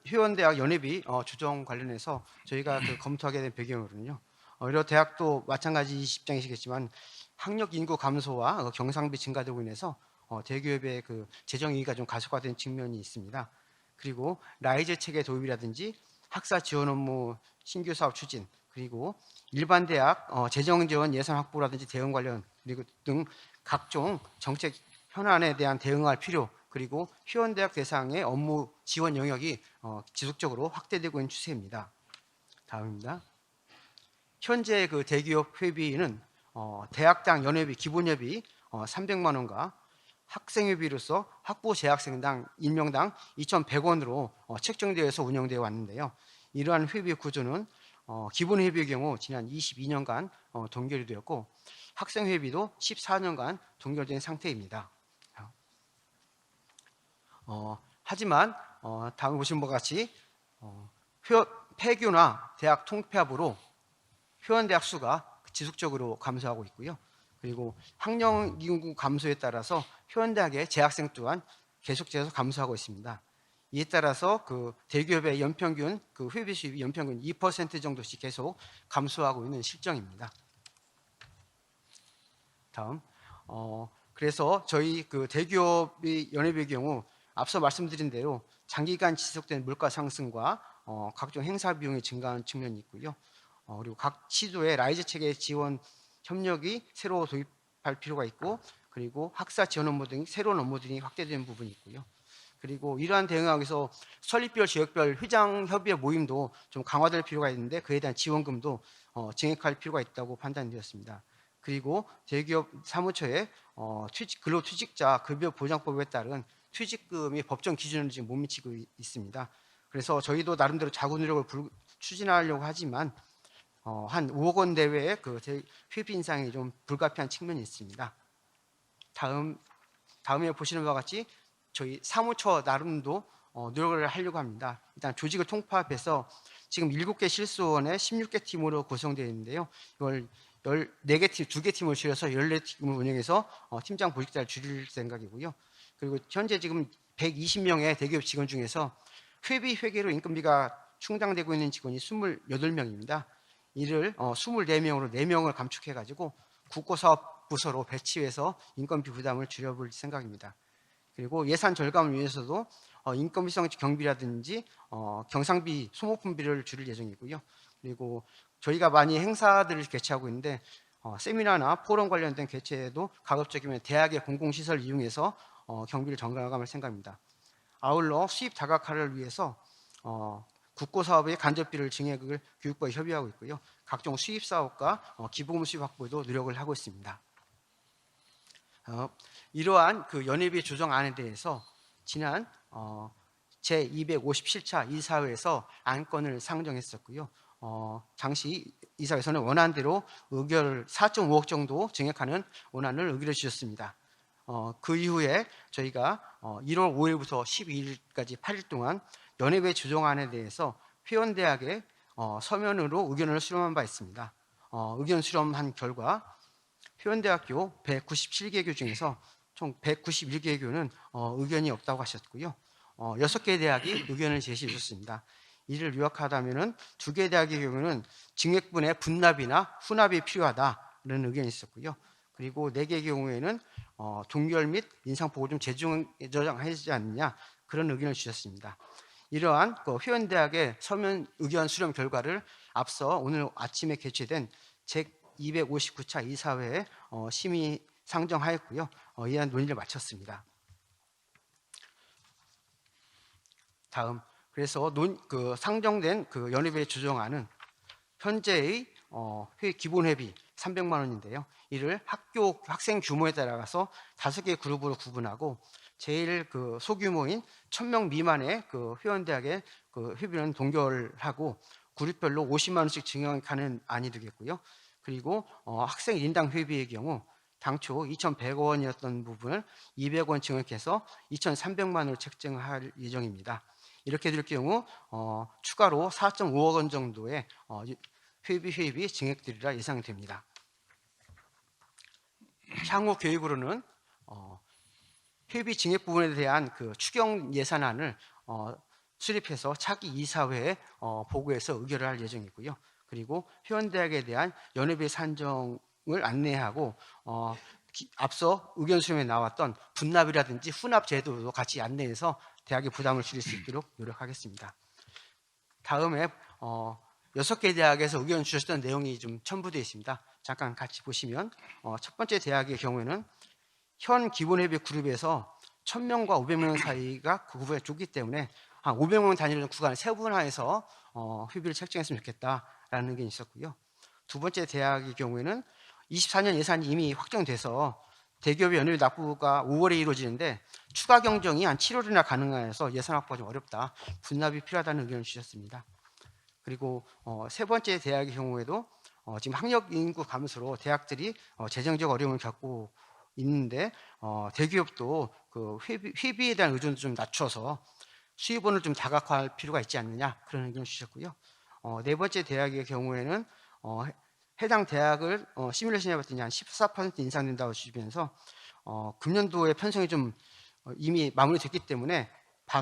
회원대학 연회비 조정 관련해서 저희가 검토하게 된 배경으로는요. 여러 대학도 마찬가지 입장이시겠지만 학력 인구 감소와 경상비 증가되고 인해서 대기업의 재정 이익이 좀 가속화된 측면이 있습니다. 그리고 라이즈 체계 도입이라든지 학사 지원 업무 신규 사업 추진, 그리고 일반 대학 재정 지원 예산 확보라든지 대응 관련 그리고 등 각종 정책 현안에 대한 대응할 필요, 그리고 회원대학 대상의 업무 지원 영역이 지속적으로 확대되고 있는 추세입니다. 다음입니다. 현재 대기업 회비는 대학당 연회비 기본회비 300만 원과 학생회비로서 학부 재학생당 1명당 2,100원으로 책정되어서 운영되어 왔는데요. 이러한 회비 구조는 기본 회비의 경우 지난 22년간 동결이 되었고 학생 회비도 14년간 동결된 상태입니다. 하지만 다음 보신 바와 같이 폐교나 대학 통폐합으로 회원대학 수가 지속적으로 감소하고 있고요. 그리고 학령 인구 감소에 따라서 회원대학의 재학생 또한 계속해서 감소하고 있습니다. 이에 따라서 대기업의 연평균 회비 수입이 연평균 2% 정도씩 계속 감소하고 있는 실정입니다. 다음, 그래서 저희 대기업의 연회비의 경우 앞서 말씀드린 대로 장기간 지속된 물가 상승과 각종 행사 비용이 증가하는 측면이 있고요. 그리고 각 시도의 라이즈 체계 지원 협력이 새로 도입할 필요가 있고, 그리고 학사 지원 업무 등 새로운 업무들이 확대되는 부분이 있고요. 그리고 이러한 대응하기 위해서 설립별, 지역별 회장 협의회 모임도 좀 강화될 필요가 있는데 그에 대한 지원금도 증액할 필요가 있다고 판단되었습니다. 그리고 대기업 사무처의 근로투직자 급여 보장법에 따른 퇴직금이 법정 기준을 지금 못 미치고 있습니다. 그래서 저희도 나름대로 자구 노력을 추진하려고 하지만 한 5억 원 내외의 회비 인상이 좀 불가피한 측면이 있습니다. 다음에 보시는 바와 같이 저희 사무처 나름도 노력을 하려고 합니다. 일단 조직을 통합해서 지금 7개 실소원에 16개 팀으로 구성되어 있는데요. 이걸 14개 팀, 2개 팀을 줄여서 14팀을 운영해서 팀장 보직자를 줄일 생각이고요. 그리고 현재 지금 120명의 대기업 직원 중에서 회비 회계로 인건비가 충당되고 있는 직원이 28명입니다. 이를 24명으로 4명을 감축해가지고 국고사업 부서로 배치해서 인건비 부담을 줄여볼 생각입니다. 그리고 예산 절감을 위해서도 인건비성 경비라든지 경상비, 소모품비를 줄일 예정이고요. 그리고 저희가 많이 행사들을 개최하고 있는데 세미나나 포럼 관련된 개최에도 가급적이면 대학의 공공시설 이용해서 경비를 절감할 생각입니다. 아울러 수입 다각화를 위해서 국고사업의 간접비를 증액을 교육부와 협의하고 있고요. 각종 수입 사업과 기부금 수입 확보에도 노력을 하고 있습니다. 이러한 연회비 조정안에 대해서 지난 제257차 이사회에서 안건을 상정했었고요. 당시 이사회에서는 원안대로 의결 4.5억 정도 증액하는 원안을 의결해 주셨습니다. 그 이후에 저희가 1월 5일부터 12일까지 8일 동안 연회회 조정안에 대해서 회원대학에 서면으로 의견을 수렴한 바 있습니다. 의견 수렴한 결과 회원대학교 197개교 중에서 총 191개교는 의견이 없다고 하셨고요. 6개 대학이 의견을 제시해 주셨습니다. 이를 요약하자면은 2개 대학의 경우는 증액분의 분납이나 후납이 필요하다는 의견이 있었고요. 그리고 4개의 경우에는 동결 및 인상폭을 좀 재조정하지 않느냐 그런 의견을 주셨습니다. 이러한 회원대학의 서면 의견 수렴 결과를 앞서 오늘 아침에 개최된 제259차 이사회에 심의 상정하였고요. 이한 논의를 마쳤습니다. 다음, 그래서 상정된 연회회 조정안은 현재의 기본 회비 300만 원인데요. 이를 학생 규모에 따라서 5개 그룹으로 구분하고 제일 소규모인 1000명 미만의 회원대학의 회비는 동결하고 그룹별로 50만 원씩 증액하는 안이 되겠고요. 그리고 학생 인당 회비의 경우 당초 2,100원이었던 부분을 200원 증액해서 2,300만 원을 책정할 예정입니다. 이렇게 될 경우 추가로 4.5억 원 정도의 회비 증액되리라 예상됩니다. 향후 계획으로는 회비 증액 부분에 대한 추경 예산안을 수립해서 차기 이사회에 보고해서 의결을 할 예정이고요. 그리고 회원대학에 대한 연회비 산정을 안내하고 앞서 의견 수렴에 나왔던 분납이라든지 후납 제도도 같이 안내해서 대학의 부담을 줄일 수 있도록 노력하겠습니다. 다음에 6개 대학에서 의견 주셨던 내용이 좀 첨부되어 있습니다. 잠깐 같이 보시면 첫 번째 대학의 경우에는 현 기본회비 그룹에서 1000명과 500명 사이가 그 구분이 좁기 때문에 한 500명 단위로 구간을 세분화해서 회비를 책정했으면 좋겠다라는 의견이 있었고요. 두 번째 대학의 경우에는 24년 예산이 이미 확정돼서 대기업의 연회비 납부가 5월에 이루어지는데 추가 경정이 한 7월이나 가능해서 예산 확보가 좀 어렵다. 분납이 필요하다는 의견을 주셨습니다. 그리고 세 번째 대학의 경우에도 지금 학력 인구 감소로 대학들이 재정적 어려움을 겪고 있는데 대기업도 회비에 대한 의존도 좀 낮춰서 수입원을 좀 다각화할 필요가 있지 않느냐 그런 의견을 주셨고요. 네 번째 대학의 경우에는 해당 대학을 시뮬레이션 해봤더니 한 14% 인상된다고 주시면서 금년도에 편성이 좀 이미 마무리됐기 때문에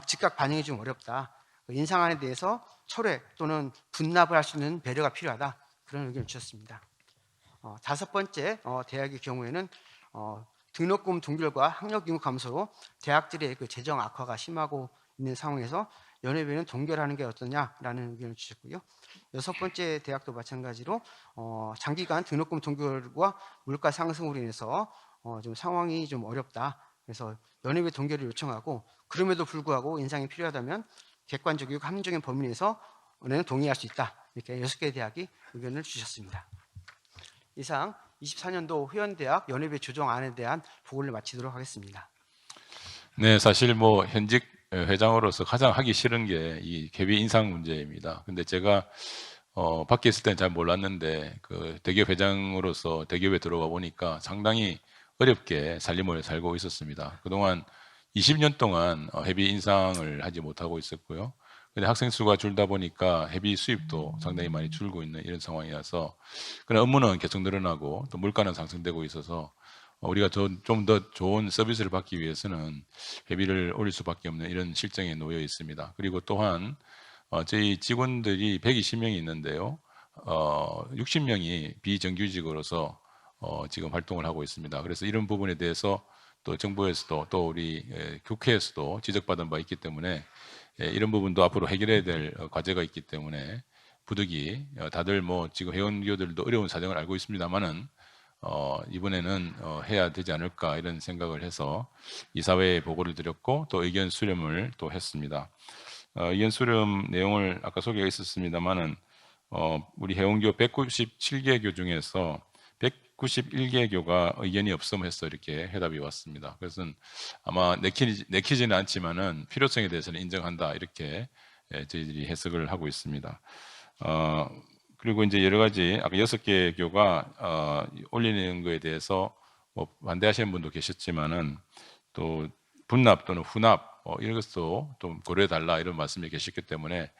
즉각 반영이 좀 어렵다. 인상안에 대해서 철회 또는 분납을 할 수 있는 배려가 필요하다. 그런 의견을 주셨습니다. 다섯 번째 대학의 경우에는 등록금 동결과 학력 인구 감소로 대학들의 재정 악화가 심하고 있는 상황에서 연회비는 동결하는 게 어떠냐라는 의견을 주셨고요. 여섯 번째 대학도 마찬가지로 장기간 등록금 동결과 물가 상승으로 인해서 좀 상황이 좀 어렵다. 그래서 연회비 동결을 요청하고 그럼에도 불구하고 인상이 필요하다면 객관적이고 합리적인 범위 내에서 은행은 동의할 수 있다. 이렇게 6개 대학이 의견을 주셨습니다. 이상 24년도 회원대학 연회비 조정안에 대한 보고를 마치도록 하겠습니다. 네, 사실 현직 회장으로서 가장 하기 싫은 게 이 계비 인상 문제입니다. 근데 제가 밖에 있을 때는 잘 몰랐는데 대기업 회장으로서 대기업에 들어와 보니까 상당히 어렵게 살림을 살고 있었습니다. 그동안 20년 동안 회비 인상을 하지 못하고 있었고요. 근데 학생 수가 줄다 보니까 회비 수입도 상당히 많이 줄고 있는 이런 상황이라서 그런 업무는 계속 늘어나고 또 물가는 상승되고 있어서 우리가 좀 더 좋은 서비스를 받기 위해서는 회비를 올릴 수밖에 없는 이런 실정에 놓여 있습니다. 그리고 또한 저희 직원들이 120명이 있는데요. 60명이 비정규직으로서 지금 활동을 하고 있습니다. 그래서 이런 부분에 대해서 또 정부에서도 또 우리 국회에서도 지적받은 바 있기 때문에 이런 부분도 앞으로 해결해야 될 과제가 있기 때문에 부득이 다들 지금 회원교들도 어려운 사정을 알고 있습니다만은 이번에는 해야 되지 않을까 이런 생각을 해서 이사회에 보고를 드렸고 또 의견 수렴을 또 했습니다. 의견 수렴 내용을 아까 소개가 있었습니다만은 우리 회원교 197개 교 중에서 91개 교가 의견이 없음 해서 이렇게 해답이 왔습니다. 그래서 아마 내키지는 않지만은 필요성에 대해서는 인정한다 이렇게 저희들이 해석을 하고 있습니다. 그리고 이제 여러 가지 아까 6개 교가 올리는 거에 대해서 뭐 반대하시는 분도 계셨지만은 또 분납 또는 후납 이런 것도 좀 고려해 달라 이런 말씀이 계셨기 때문에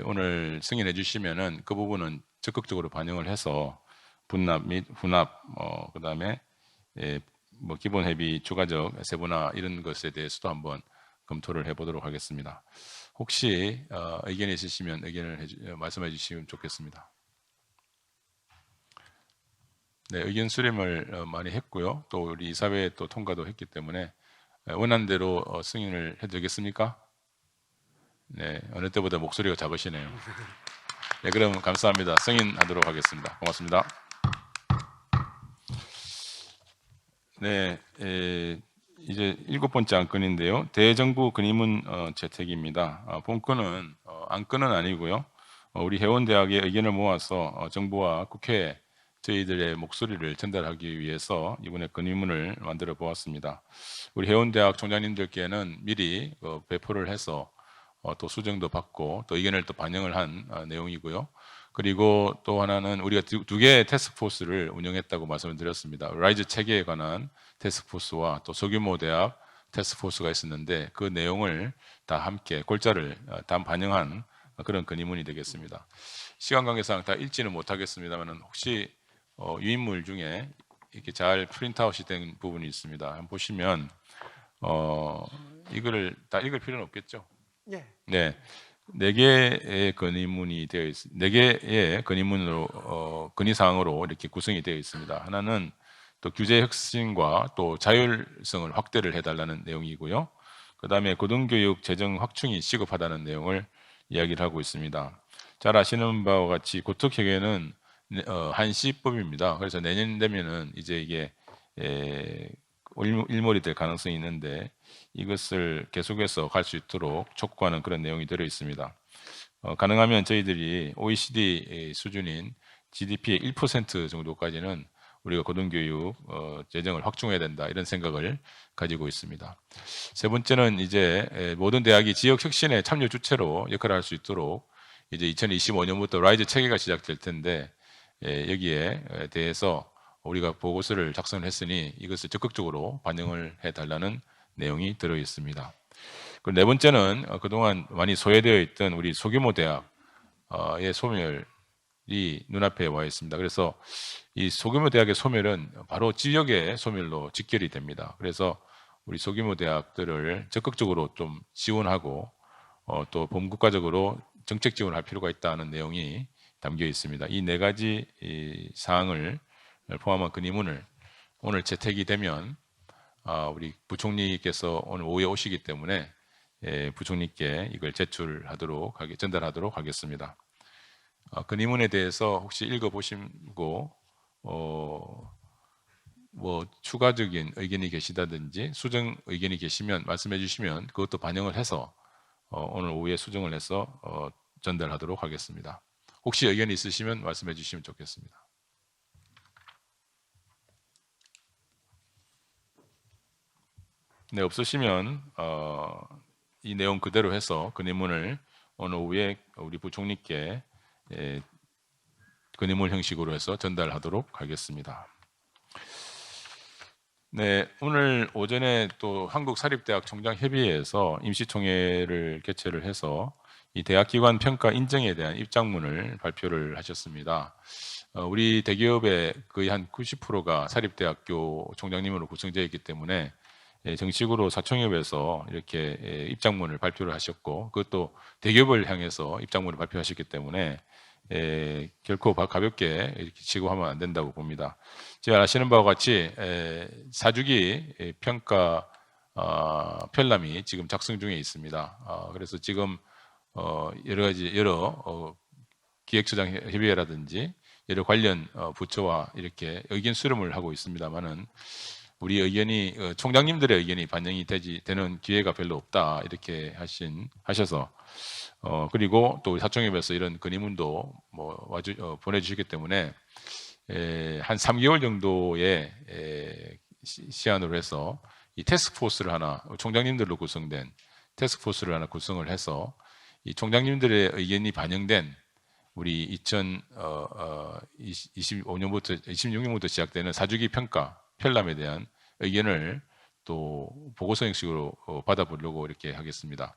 오늘 승인해 주시면은 그 부분은 적극적으로 반영을 해서 분납 및 후납 그다음에 뭐 기본 회비 추가적 세분화 이런 것에 대해서도 한번 검토를 해보도록 하겠습니다. 혹시 의견이 있으시면 의견을 말씀해 주시면 좋겠습니다. 네, 의견 수렴을 많이 했고요. 또 우리 이사회에 또 통과도 했기 때문에 원하는 대로 승인을 해드리겠습니까? 네, 어느 때보다 목소리가 작으시네요. 네, 그럼 감사합니다. 승인하도록 하겠습니다. 고맙습니다. 네, 이제 7번째 안건인데요. 대정부 건의문 채택입니다. 본건은 안건은 아니고요. 우리 해운대학의 의견을 모아서 정부와 국회에 저희들의 목소리를 전달하기 위해서 이번에 건의문을 만들어 보았습니다. 우리 해운대학 총장님들께는 미리 배포를 해서 또 수정도 받고 또 의견을 또 반영을 한 내용이고요. 그리고 또 하나는 우리가 두 개의 태스크포스를 운영했다고 말씀을 드렸습니다. 라이즈 체계에 관한 태스크포스와 또 소규모 대학 태스크포스가 있었는데 그 내용을 다 함께 골자를 다 반영한 그런 건의문이 되겠습니다. 시간 관계상 다 읽지는 못하겠습니다만 혹시 유인물 중에 이렇게 잘 프린트아웃이 된 부분이 있습니다. 한번 보시면 이거를 다 읽을 필요는 없겠죠? 예. 네. 4개의 건의문이 되어 있습니다. 4개의 건의문으로 건의사항으로 이렇게 구성이 되어 있습니다. 하나는 또 규제 혁신과 또 자율성을 확대를 해달라는 내용이고요. 그 다음에 고등교육 재정 확충이 시급하다는 내용을 이야기를 하고 있습니다. 잘 아시는 바와 같이 고특회계는 한시법입니다. 그래서 내년 되면은 이제 이게 일몰이 될 가능성이 있는데 이것을 계속해서 갈 수 있도록 촉구하는 그런 내용이 들어 있습니다. 가능하면 저희들이 OECD 수준인 GDP의 1% 정도까지는 우리가 고등교육 재정을 확충해야 된다 이런 생각을 가지고 있습니다. 세 번째는 이제 모든 대학이 지역 혁신의 참여 주체로 역할을 할 수 있도록 이제 2025년부터 라이즈 체계가 시작될 텐데 여기에 대해서 우리가 보고서를 작성을 했으니 이것을 적극적으로 반영을 해달라는 내용이 들어 있습니다. 그리고 네 번째는 그동안 많이 소외되어 있던 우리 소규모 대학의 소멸이 눈앞에 와 있습니다. 그래서 이 소규모 대학의 소멸은 바로 지역의 소멸로 직결이 됩니다. 그래서 우리 소규모 대학들을 적극적으로 좀 지원하고 또 범국가적으로 정책 지원할 필요가 있다는 내용이 담겨 있습니다. 이 4가지 사항을 포함한 건의문을 오늘 채택이 되면 우리 부총리께서 오늘 오후에 오시기 때문에 부총리께 이걸 전달하도록 하겠습니다. 건의문에 대해서 혹시 읽어보시고 뭐 추가적인 의견이 계시다든지 수정 의견이 계시면 말씀해 주시면 그것도 반영을 해서 오늘 오후에 수정을 해서 전달하도록 하겠습니다. 혹시 의견이 있으시면 말씀해 주시면 좋겠습니다. 네, 없으시면 이 내용 그대로 해서 건의문을 오늘 오후에 우리 부총리께 건의문 형식으로 해서 전달하도록 하겠습니다. 네, 오늘 오전에 또 한국사립대학 총장협의회에서 임시총회를 개최를 해서 이 대학기관 평가 인정에 대한 입장문을 발표를 하셨습니다. 우리 대기업의 거의 한 90%가 사립대학교 총장님으로 구성되어 있기 때문에 정식으로 사총협에서 이렇게 입장문을 발표를 하셨고 그것도 대기업을 향해서 입장문을 발표하셨기 때문에 결코 가볍게 이렇게 취급하면 안 된다고 봅니다. 제가 아시는 바와 같이 4주기 평가 편람이 지금 작성 중에 있습니다. 그래서 지금 여러 기획처장 협의회라든지 여러 관련 부처와 이렇게 의견 수렴을 하고 있습니다만은 우리 의견이 총장님들의 의견이 반영이 되는 기회가 별로 없다 이렇게 하셔서 그리고 또 사총협에서 이런 건의문도 보내주시기 때문에 한 3개월 정도의 시한으로 해서 이 태스크포스를 하나, 총장님들로 구성된 태스크포스를 하나 구성을 해서 이 총장님들의 의견이 반영된 우리 26년부터 시작되는 사주기 평가 편람에 대한 의견을 또 보고서 형식으로 받아보려고 이렇게 하겠습니다.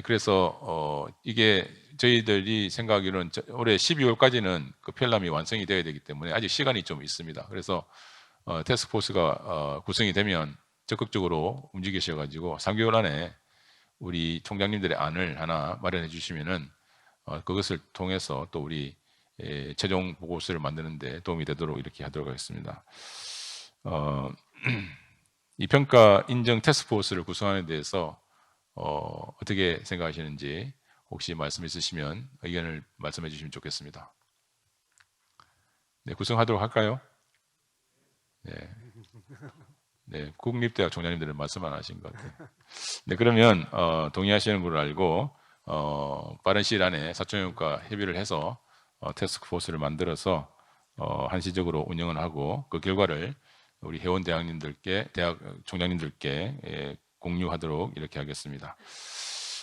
그래서 이게 저희들이 생각하기로는 올해 12월까지는 그 편람이 완성이 되어야 되기 때문에 아직 시간이 좀 있습니다. 그래서 태스크포스가 구성이 되면 적극적으로 움직이셔가지고 3개월 안에 우리 총장님들의 안을 하나 마련해 주시면은 그것을 통해서 또 우리 최종 보고서를 만드는데 도움이 되도록 이렇게 하도록 하겠습니다. 이 평가 인정 태스크포스를 구성하는 데 대해서 어떻게 생각하시는지 혹시 말씀 있으시면 의견을 말씀해 주시면 좋겠습니다. 네, 구성하도록 할까요? 네. 네, 국립대학 총장님들은 말씀 안 하신 것 같아요. 네, 그러면 동의하시는 걸로 알고 빠른 시일 안에 사총연과 협의를 해서 태스크포스를 만들어서 한시적으로 운영을 하고 그 결과를 우리 회원 대학님들께, 대학 총장님들께 공유하도록 이렇게 하겠습니다.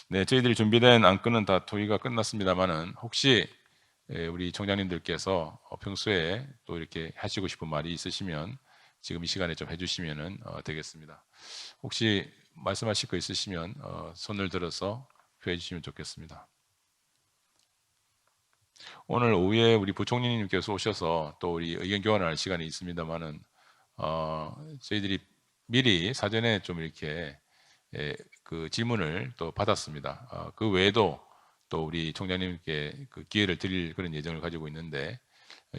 네, 저희들이 준비된 안건은 다 토의가 끝났습니다만은 혹시 우리 총장님들께서 평소에 또 이렇게 하시고 싶은 말이 있으시면 지금 이 시간에 좀 해주시면 되겠습니다. 혹시 말씀하실 거 있으시면 손을 들어서 표해 주시면 좋겠습니다. 오늘 오후에 우리 부총리님께서 오셔서 또 우리 의견 교환을 할 시간이 있습니다만은 저희들이 미리 사전에 좀 이렇게 그 질문을 또 받았습니다. 그 외에도 또 우리 총장님께 그 기회를 드릴 그런 예정을 가지고 있는데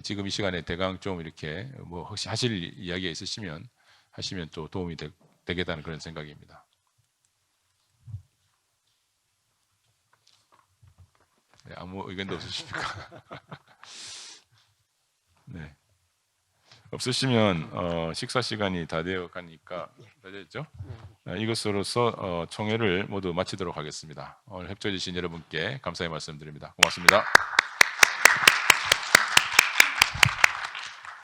지금 이 시간에 대강 좀 이렇게 뭐 혹시 하실 이야기가 있으시면 하시면 또 도움이 되겠다는 그런 생각입니다. 네, 아무 의견도 없으십니까? 네. 없으시면 식사 시간이 다 되어 가니까 다 됐죠? 이것으로서 총회를 모두 마치도록 하겠습니다. 오늘 협조해 주신 여러분께 감사의 말씀드립니다. 고맙습니다.